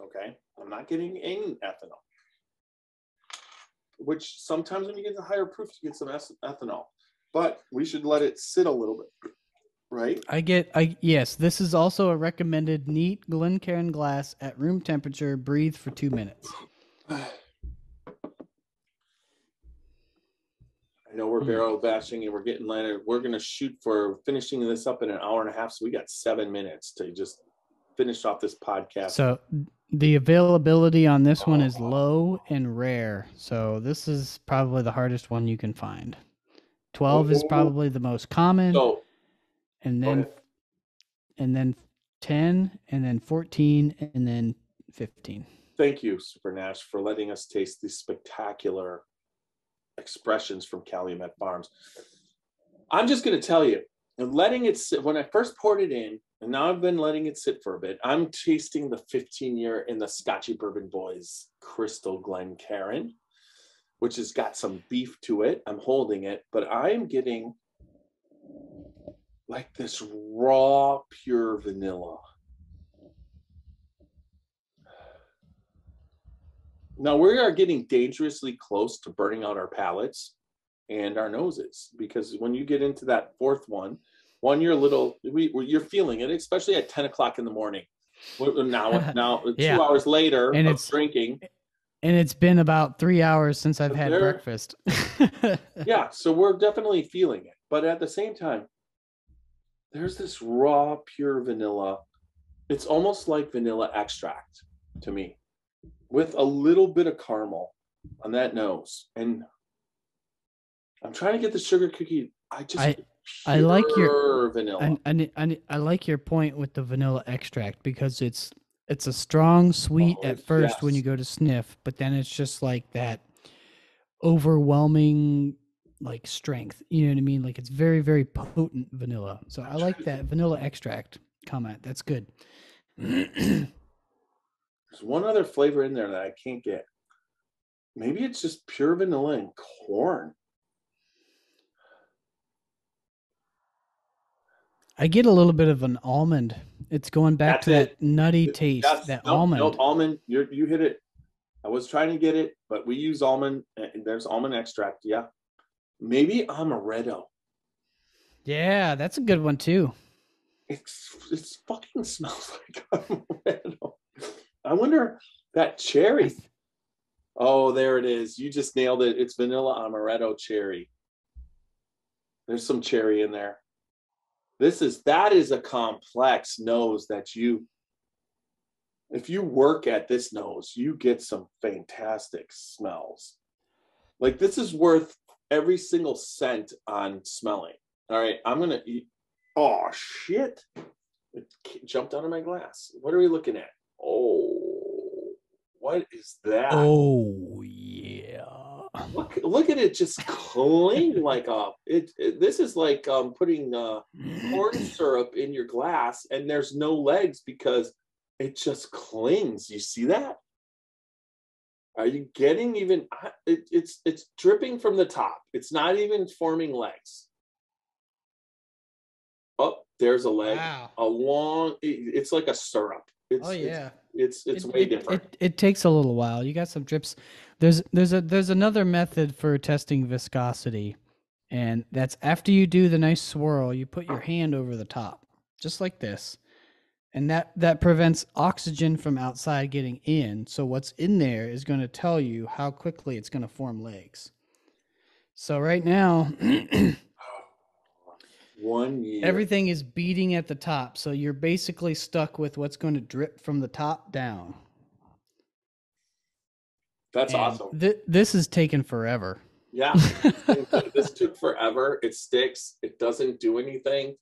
Okay? I'm not getting any ethanol. Which sometimes when you get the higher proof, you get some ethanol. But we should let it sit a little bit, right? Yes, this is also a recommended neat Glencairn glass at room temperature. Breathe for 2 minutes. I know we're barrel bashing and we're getting later. We're going to shoot for finishing this up in an hour and a half. So we got 7 minutes to just finish off this podcast. So the availability on this one is low and rare. So this is probably the hardest one you can find. 12 is probably the most common, and then 10, and then 14, and then 15. Thank you, Super Nash, for letting us taste these spectacular expressions from Calumet Farms. I'm just going to tell you, and letting it sit, when I first poured it in, and now I've been letting it sit for a bit, I'm tasting the 15-year in the Scotchy Bourbon Boys Crystal Glencairn, which has got some beef to it. I'm holding it, but I'm getting like this raw, pure vanilla. Now we are getting dangerously close to burning out our palates and our noses, because when you get into that fourth one, you're feeling it, especially at 10 o'clock in the morning. Now 2 hours later and it's drinking. And it's been about 3 hours since I've had breakfast. Yeah, so we're definitely feeling it. But at the same time, there's this raw, pure vanilla. It's almost like vanilla extract to me, with a little bit of caramel on that nose. And I'm trying to get the sugar cookie. I like your vanilla. And I like your point with the vanilla extract, because it's a strong sweet at first when you go to sniff, but then it's just like that overwhelming like strength. You know what I mean? Like it's very, very potent vanilla. So I like that vanilla extract comment. That's good. There's one other flavor in there that I can't get. Maybe it's just pure vanilla and corn. I get a little bit of an almond. It's going back to that nutty taste. Yes. Almond. No, almond. You hit it. I was trying to get it, but we use almond. There's almond extract. Yeah. Maybe amaretto. Yeah, that's a good one too. It fucking smells like amaretto. I wonder that cherry. Oh, there it is. You just nailed it. It's vanilla amaretto cherry. There's some cherry in there. That is a complex nose that if you work at this nose, you get some fantastic smells. Like, this is worth every single cent on smelling. All right, I'm going to eat. Oh, shit. It jumped out of my glass. What are we looking at? Oh, what is that? Oh, yeah. Look at it just cling like this is like putting corn syrup in your glass and there's no legs because it just clings. You see that? Are you getting even? It's dripping from the top. It's not even forming legs. Oh, there's a leg. Wow. It's like a syrup. It's way different. It takes a little while. You got some drips. There's another method for testing viscosity, and that's after you do the nice swirl, you put your hand over the top, just like this, and that prevents oxygen from outside getting in. So what's in there is going to tell you how quickly it's going to form legs. So right now. 1 year. Everything is beating at the top, so you're basically stuck with what's going to drip from the top down. That's awesome. This is taking forever. Yeah, this took forever. It sticks. It doesn't do anything.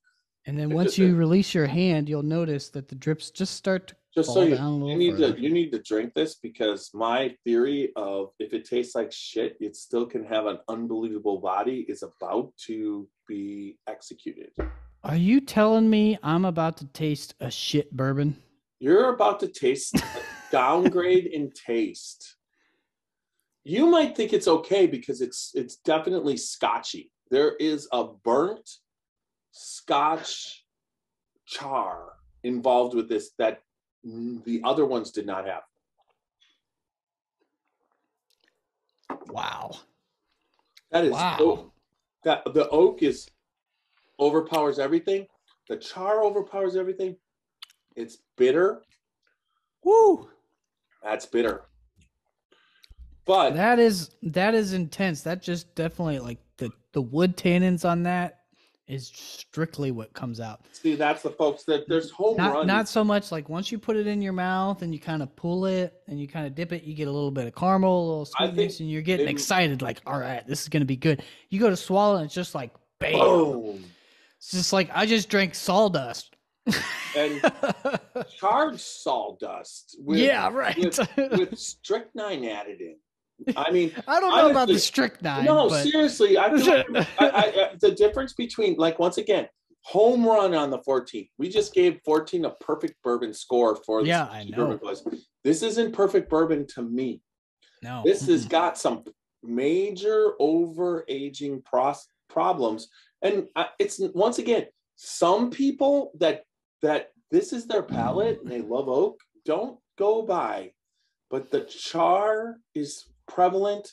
And then once you release your hand, you'll notice that the drips just start to fall down a little further. You need to drink this because my theory of if it tastes like shit, it still can have an unbelievable body is about to be executed. Are you telling me I'm about to taste a shit bourbon? You're about to taste a downgrade in taste. You might think it's okay because it's definitely Scotchy. There is a burnt Scotch char involved with this that the other ones did not have. Wow. That is that the oak overpowers everything. The char overpowers everything. It's bitter. Woo! That's bitter. But that is intense. That just definitely like the wood tannins on that is strictly what comes out. See, that's the folks that there's home run. Not so much like once you put it in your mouth and you kind of pull it and you kind of dip it, you get a little bit of caramel, a little sweetness, and you're getting excited. Like, all right, this is gonna be good. You go to swallow and it's just like bam. Boom. It's just like I just drank sawdust. And charred sawdust. With strychnine added in. I mean, I don't know about the strychnine. No, but... seriously, I feel like the difference between, like, once again, home run on the 14. We just gave 14 a perfect bourbon score for this. Yeah, I know. This isn't perfect bourbon to me. No, this has got some major overaging problems, and it's once again, some people that this is their palate and they love oak. Don't go by, but the char is prevalent.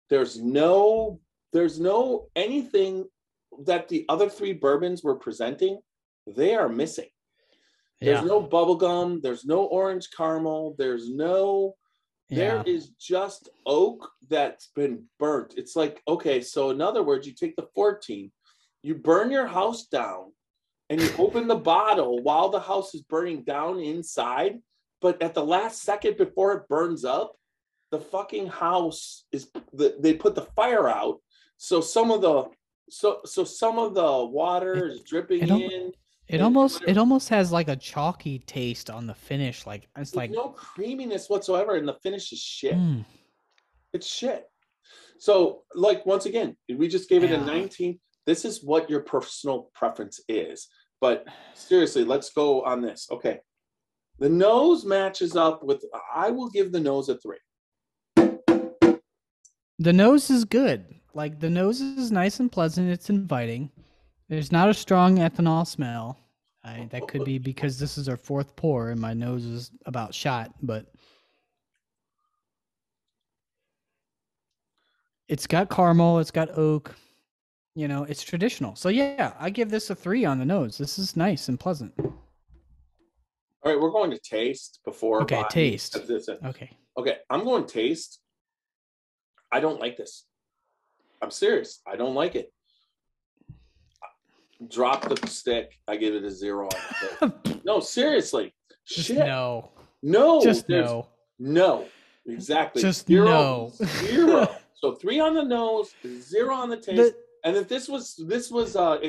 There's no anything that the other three bourbons were presenting. They are missing. There's no bubble gum. There's no orange caramel. There is just oak that's been burnt. It's like, okay, so in other words, you take the 14, you burn your house down, and you open the bottle while the house is burning down inside, but at the last second before it burns up, the fucking house they put the fire out, so some of the water is dripping in. It almost has like a chalky taste on the finish. Like it's like no creaminess whatsoever, and the finish is shit. It's shit. So, like, once again, we just gave it a 19. This is what your personal preference is. But seriously, let's go on this. Okay. The nose matches up with, I will give the nose a 3. The nose is good. Like, the nose is nice and pleasant. It's inviting. There's not a strong ethanol smell. That could be because this is our 4th pour and my nose is about shot, but it's got caramel. It's got oak. You know, it's traditional. So yeah, I give this a 3 on the nose. This is nice and pleasant. All right, we're going to taste before. Okay, taste. Okay, I'm going taste. I don't like this. I'm serious. I don't like it. Drop the stick. I give it a 0 on the stick. No, seriously. Shit. No. Just no. No. Exactly. Just 0. no. 0. So 3 on the nose, 0 on the taste. And if this was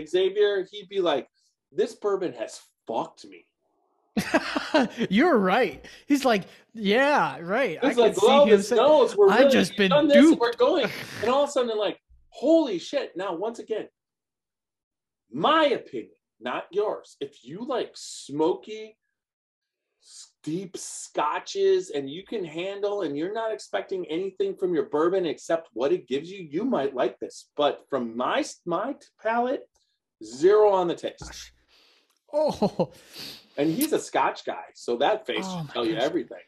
Xavier, he'd be like, this bourbon has fucked me. You're right. He's like, yeah, right. It's like, well, this knows we're I've just been done duped. This, we're going. And all of a sudden, like, holy shit. Now, once again, my opinion, not yours. If you like smoky, deep scotches and you can handle and you're not expecting anything from your bourbon except what it gives you, you might like this. But from my palate, 0 on the taste. Gosh. Oh. And he's a Scotch guy, so that face should tell you everything.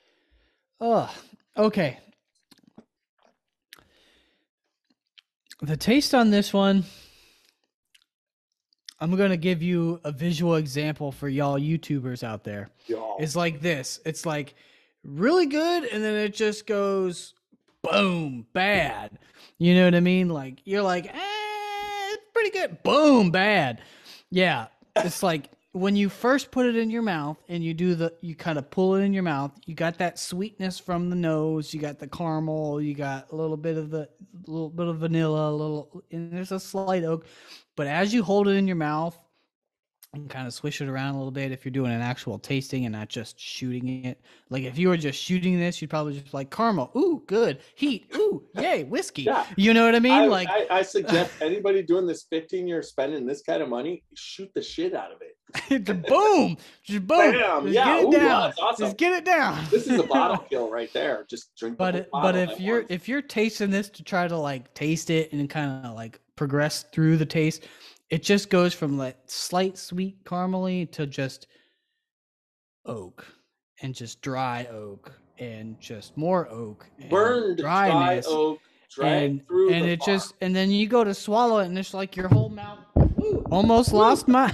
Okay. The taste on this one, I'm going to give you a visual example for y'all YouTubers out there. It's like this. It's like really good, and then it just goes boom, bad. You know what I mean? Like, you're like, it's pretty good. Boom, bad. Yeah. It's like when you first put it in your mouth and you kind of pull it in your mouth, you got that sweetness from the nose, you got the caramel, you got a little bit of vanilla, and there's a slight oak. But as you hold it in your mouth and kind of swish it around a little bit, if you're doing an actual tasting and not just shooting it, like if you were just shooting this, you'd probably just like caramel, ooh, good, heat, ooh, yay, whiskey. Yeah. You know what I mean? I suggest anybody doing this 15 years spending this kind of money, shoot the shit out of it. Boom, just boom. Bam. Just yeah, get it down. That's awesome. Just get it down. This is a bottle kill right there. Just drink. But if you're tasting this to try to like taste it and kind of like progress through the taste, it just goes from like slight sweet caramely to just oak and just dry oak and just more oak, and burned dryness, dry oak, dragged through and the it farm. just, and then you go to swallow it and it's like your whole mouth. Almost lost my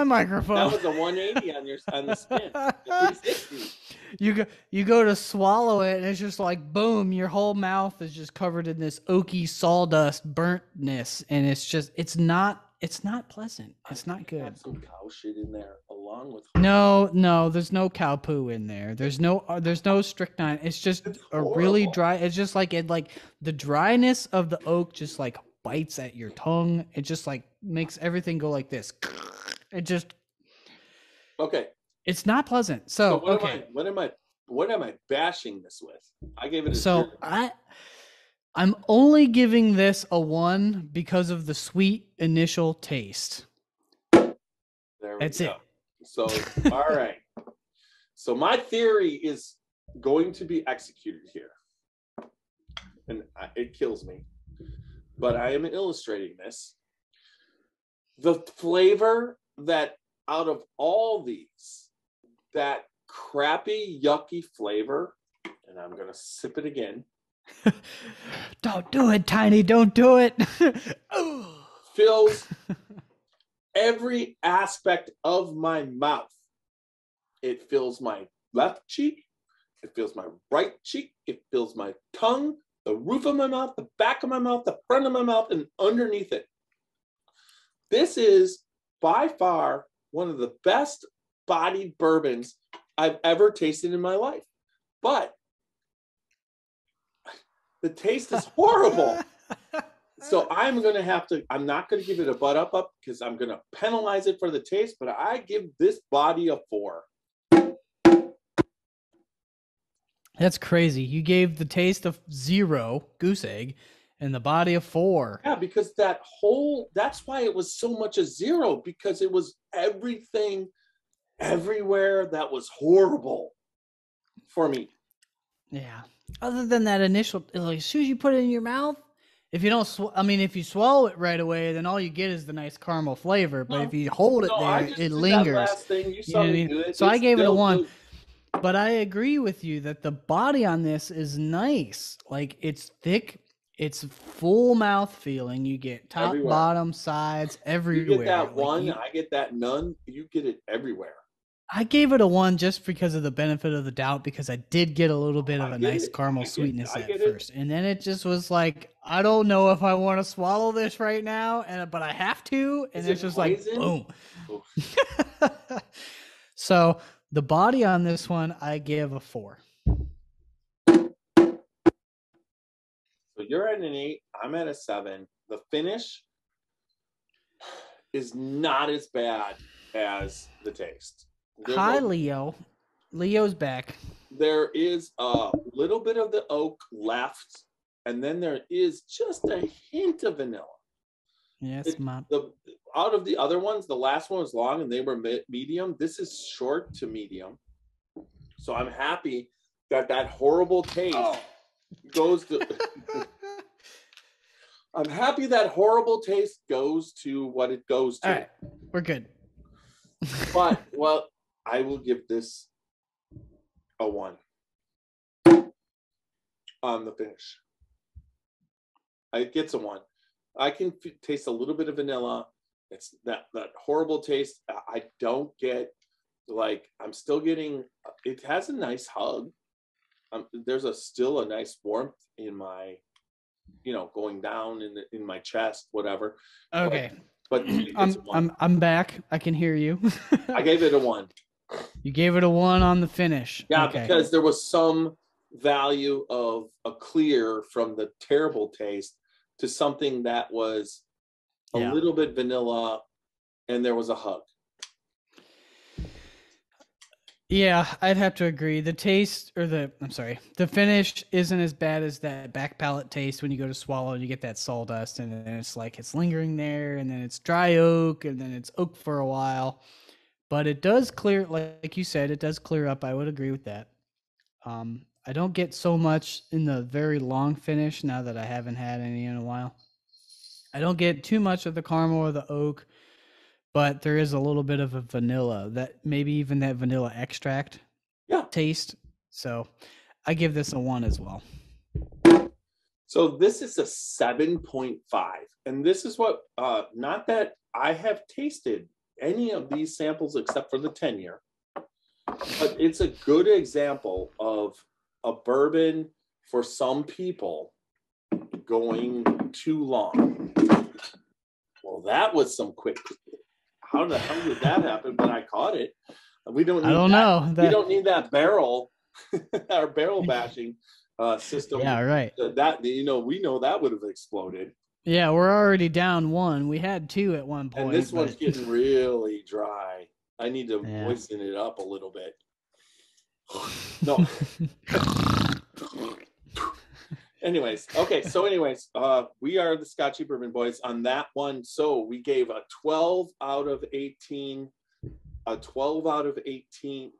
microphone. That was a 180 on the spin. 360. You go to swallow it and it's just like boom, your whole mouth is just covered in this oaky sawdust burntness, and it's not pleasant. It's not good. Have some cow shit in there along with. No, there's no cow poo in there. There's no strychnine. It's just a really dry. It's just like the dryness of the oak just like bites at your tongue. It just like makes everything go like this. It just okay. It's not pleasant. So what am I bashing this with? I gave it a so 0. I'm only giving this a 1 because of the sweet initial taste. That's it. So all right. So my theory is going to be executed here, and it kills me. But I am illustrating this. The flavor that out of all these, that crappy, yucky flavor, and I'm going to sip it again. Don't do it, Tiny. Don't do it. Fills every aspect of my mouth. It fills my left cheek. It fills my right cheek. It fills my tongue, the roof of my mouth, the back of my mouth, the front of my mouth, and underneath it. This is by far one of the best bodied bourbons I've ever tasted in my life. But the taste is horrible. So I'm not going to give it a butt up because I'm going to penalize it for the taste, but I give this body a 4. That's crazy. You gave the taste of 0 goose egg and the body of 4. Yeah, because that's why it was so much a 0, because it was everything everywhere that was horrible for me. Yeah. Other than that initial, like, as soon as you put it in your mouth, if you don't, if you swallow it right away, then all you get is the nice caramel flavor. But if you hold it there, it lingers. That last thing. You saw me do it. So I gave it a 1. But I agree with you that the body on this is nice. Like, it's thick, It's full mouth feeling. You get top, Everywhere. bottom, sides, everywhere. You get that Like, one, I get that none. You get it everywhere. I gave it a 1 just because of the benefit of the doubt, because I did get a little bit of a nice caramel sweetness at first. And then it just was like, I don't know if I want to swallow this right now, but I have to. And it's just poison? Like, boom. So the body on this one, I give a 4. So you're at an 8. I'm at a 7. The finish is not as bad as the taste. Hi, Leo. Leo's back. There is a little bit of the oak left, and then there is just a hint of vanilla. Yes, out of the other ones, the last one was long and they were medium. This is short to medium. So I'm happy that horrible taste goes to... I'm happy that horrible taste goes to what it goes to. All right, we're good. But, well, I will give this a 1 on the finish. It gets a 1. I can taste a little bit of vanilla. It's that horrible taste. I don't get, like, I'm still getting, it has a nice hug. There's still a nice warmth in my, going down in my chest, whatever. Okay. But I'm back. I can hear you. I gave it a 1. You gave it a 1 on the finish. Yeah, okay. Because there was some value of a clear from the terrible taste to something that was a little bit vanilla, and there was a hug. Yeah, I'd have to agree. The taste, the finish isn't as bad as that back palate taste when you go to swallow and you get that sawdust, and then it's like it's lingering there, and then it's dry oak, and then it's oak for a while. But it does clear, like you said, it does clear up. I would agree with that. I don't get so much in the very long finish now that I haven't had any in a while. I don't get too much of the caramel or the oak, but there is a little bit of a vanilla, that maybe even that vanilla extract taste. So I give this a 1 as well. So this is a 7.5. And this is what, not that I have tasted any of these samples except for the 10-year, but it's a good example of a bourbon for some people going too long. Well, that was some quick. How the hell did that happen? But I caught it. We don't need we don't need that barrel, our barrel bashing system. Yeah, right. That we know that would have exploded. Yeah, we're already down 1. We had 2 at one point. And this one's getting really dry. I need to moisten it up a little bit. No. Anyways, okay. So we are the Scotchy Bourbon Boys on that one. So we gave a 12 out of 18, a 12 out of 18,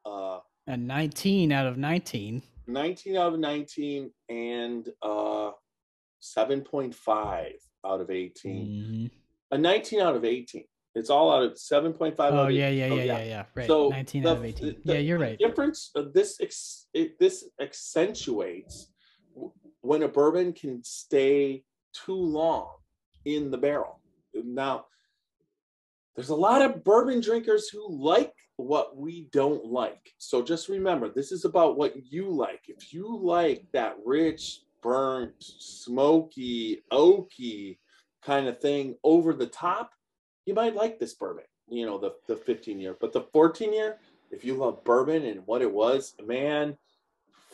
a 19 out of 19, 19 out of 19, and 7.5 out of 18. Mm-hmm. A 19 out of 18. It's all out of 7.5. Oh, yeah. Right. So 19 out of 18. You're right. The difference of this accentuates when a bourbon can stay too long in the barrel. Now, there's a lot of bourbon drinkers who like what we don't like. So just remember, this is about what you like. If you like that rich, burnt, smoky, oaky kind of thing over the top, you might like this bourbon, the 15-year. But the 14-year, if you love bourbon and what it was, man,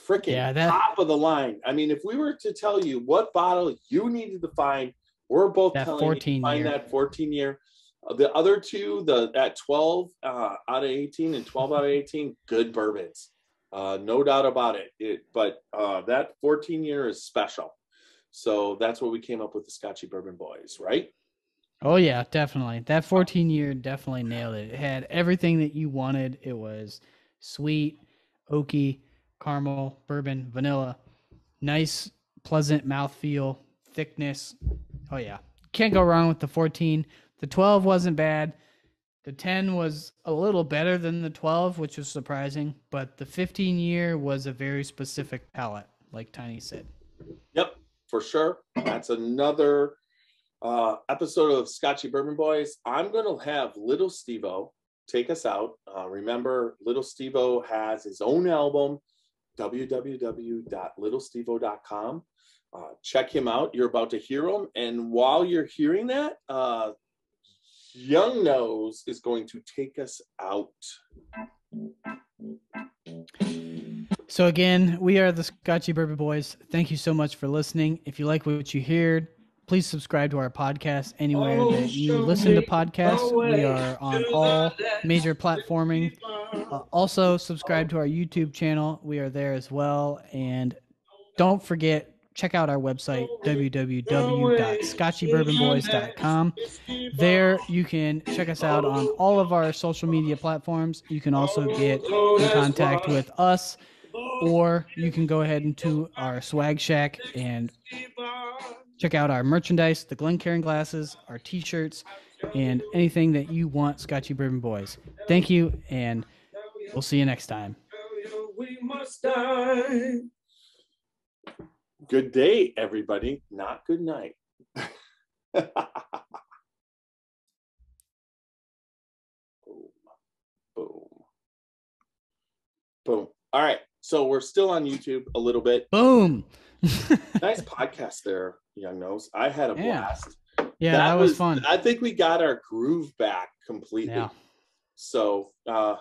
freaking top of the line. I mean, if we were to tell you what bottle you needed to find, we're both telling you to find that 14-year. The other two, at 12 out of 18 and 12 out of 18, good bourbons. No doubt about it. But that 14-year is special. So that's what we came up with the Scotchy Bourbon Boys, right? Oh, yeah, definitely. That 14-year definitely nailed it. It had everything that you wanted. It was sweet, oaky, caramel, bourbon, vanilla, nice, pleasant mouthfeel, thickness. Oh, yeah. Can't go wrong with the 14. The 12 wasn't bad. The 10 was a little better than the 12, which was surprising. But the 15-year was a very specific palate, like Tiny said. Yep. for sure. That's another episode of Scotchy Bourbon Boys. I'm going to have Little Steve-O take us out. Remember, Little Steve-O has his own album, www.littlestevo.com. Check him out. You're about to hear him. And while you're hearing that, Young Nose is going to take us out. So again, we are the Scotchy Bourbon Boys. Thank you so much for listening. If you like what you heard, please subscribe to our podcast anywhere that you listen to podcasts. We are on all major platforming. Also, subscribe to our YouTube channel. We are there as well. And don't forget, check out our website, www.scotchybourbonboys.com. There you can check us out on all of our social media platforms. You can also get in contact with us, or you can go ahead into our swag shack and check out our merchandise, the Glencairn glasses, our t-shirts, and anything that you want, Scotchy Bourbon Boys. Thank you, and we'll see you next time. Good day, everybody. Not good night. Boom. Boom. All right. So we're still on YouTube a little bit. Boom. Nice podcast there, Young Nose. I had a blast. Yeah, that was fun. I think we got our groove back completely. Yeah. So my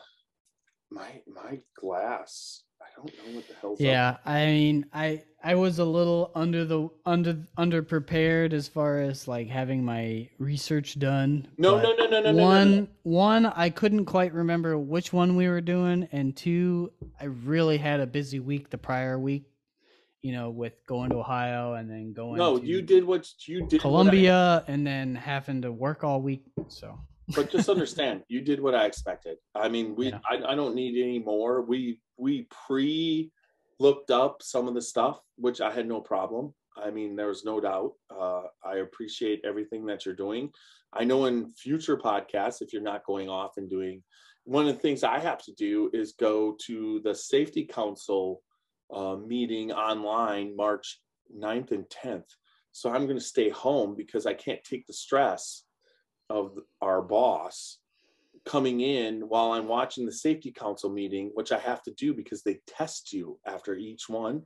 glass, I don't know what the hell's up. I mean, I was a little under prepared as far as like having my research done. No. One, I couldn't quite remember which one we were doing, and two, I really had a busy week the prior week, with going to Ohio and then going to you did what you did Columbia and then having to work all week. So but just understand, you did what I expected. I mean, I don't need any more. We looked up some of the stuff, which I had no problem. I mean, there's no doubt. I appreciate everything that you're doing. I know in future podcasts, if you're not going off and doing, one of the things I have to do is go to the Safety Council meeting online March 9th and 10th. So I'm going to stay home because I can't take the stress of our boss coming in while I'm watching the Safety Council meeting, which I have to do because they test you after each one.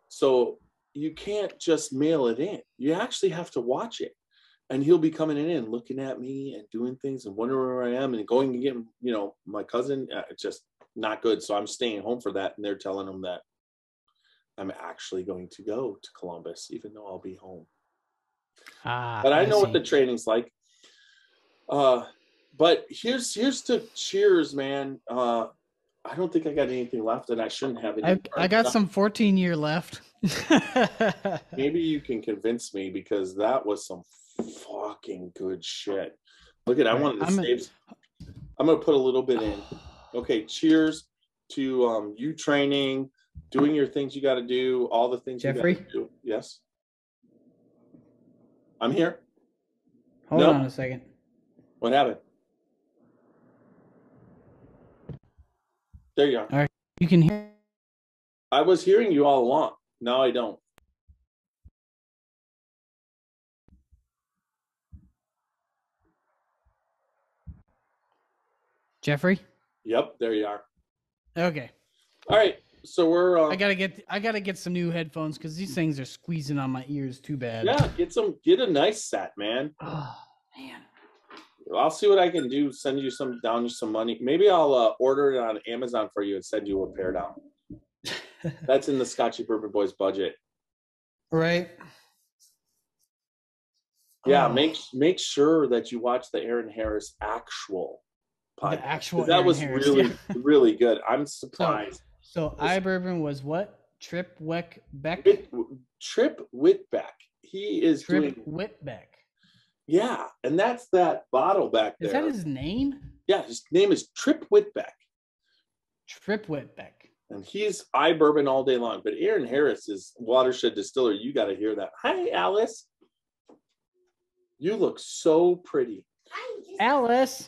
So you can't just mail it in. You actually have to watch it. And he'll be coming in and looking at me and doing things and wondering where I am and going and getting, my cousin. It's just not good. So I'm staying home for that. And they're telling him that I'm actually going to go to Columbus, even though I'll be home. But I know what the training's like. But here's to cheers, man. I don't think I got anything left, and I shouldn't have any. I got some 14-year left. Maybe you can convince me, because that was some fucking good shit. Look at, I wanted to save. I'm gonna put a little bit in. Okay, cheers to you training, doing your things you got to do, all the things Jeffrey? You got to do. Yes, I'm here. Hold on a second. What happened? There you are. All right, you can hear. I was hearing you all along. Now I don't. Jeffrey? Yep, there you are. Okay. All right. So we're I gotta get some new headphones because these things are squeezing on my ears too bad. Yeah, get a nice set, man. Oh man. I'll see what I can do. Send you some money. Maybe I'll order it on Amazon for you and send you a pair down. That's in the Scotchy Bourbon Boys budget. Right. Yeah, make sure that you watch the Aaron Harris actual podcast. The actual that Aaron was Harris, really really good. I'm surprised. So iBourbon was what? Trip Whitbeck? Trip Whitbeck. He is Trip Whitbeck. Yeah, and that's that bottle back there. Is that his name? Yeah, his name is Trip Whitbeck. Trip Whitbeck. And he's iBourbon all day long. But Aaron Harris is Watershed Distiller. You got to hear that. Hi, Alice. You look so pretty. Alice.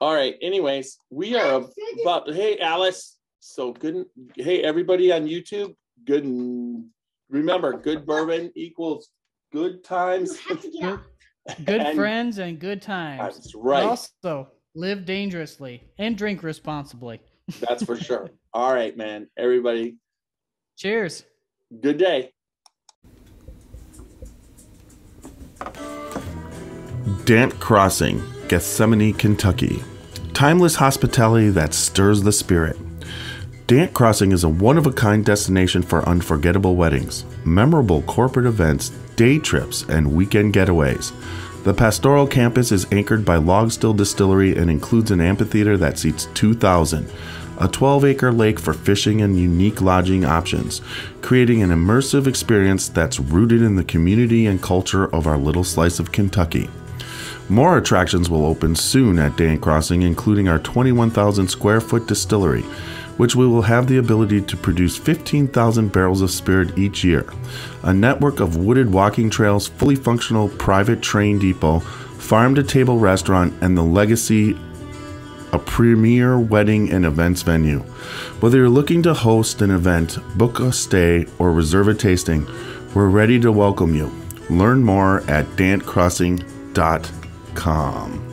All right. Anyways, we are about. Hey, Alice. So good. Hey, everybody on YouTube. Good remember, good bourbon equals good times. You have to get Good And- friends and good times. That's right. But also, live dangerously and drink responsibly. That's for sure. All right, man. Everybody, Cheers. good day. Dant Crossing, Gethsemane, Kentucky. Timeless hospitality that stirs the spirit. Dant Crossing is a one-of-a-kind destination for unforgettable weddings, memorable corporate events, day trips, and weekend getaways. The pastoral campus is anchored by Log Still Distillery and includes an amphitheater that seats 2,000, a 12-acre lake for fishing and unique lodging options, creating an immersive experience that's rooted in the community and culture of our little slice of Kentucky. More attractions will open soon at Dant Crossing, including our 21,000 square foot distillery, which we will have the ability to produce 15,000 barrels of spirit each year, a network of wooded walking trails, fully functional private train depot, farm-to-table restaurant, and the Legacy, a premier wedding and events venue. Whether you're looking to host an event, book a stay, or reserve a tasting, we're ready to welcome you. Learn more at dantcrossing.com.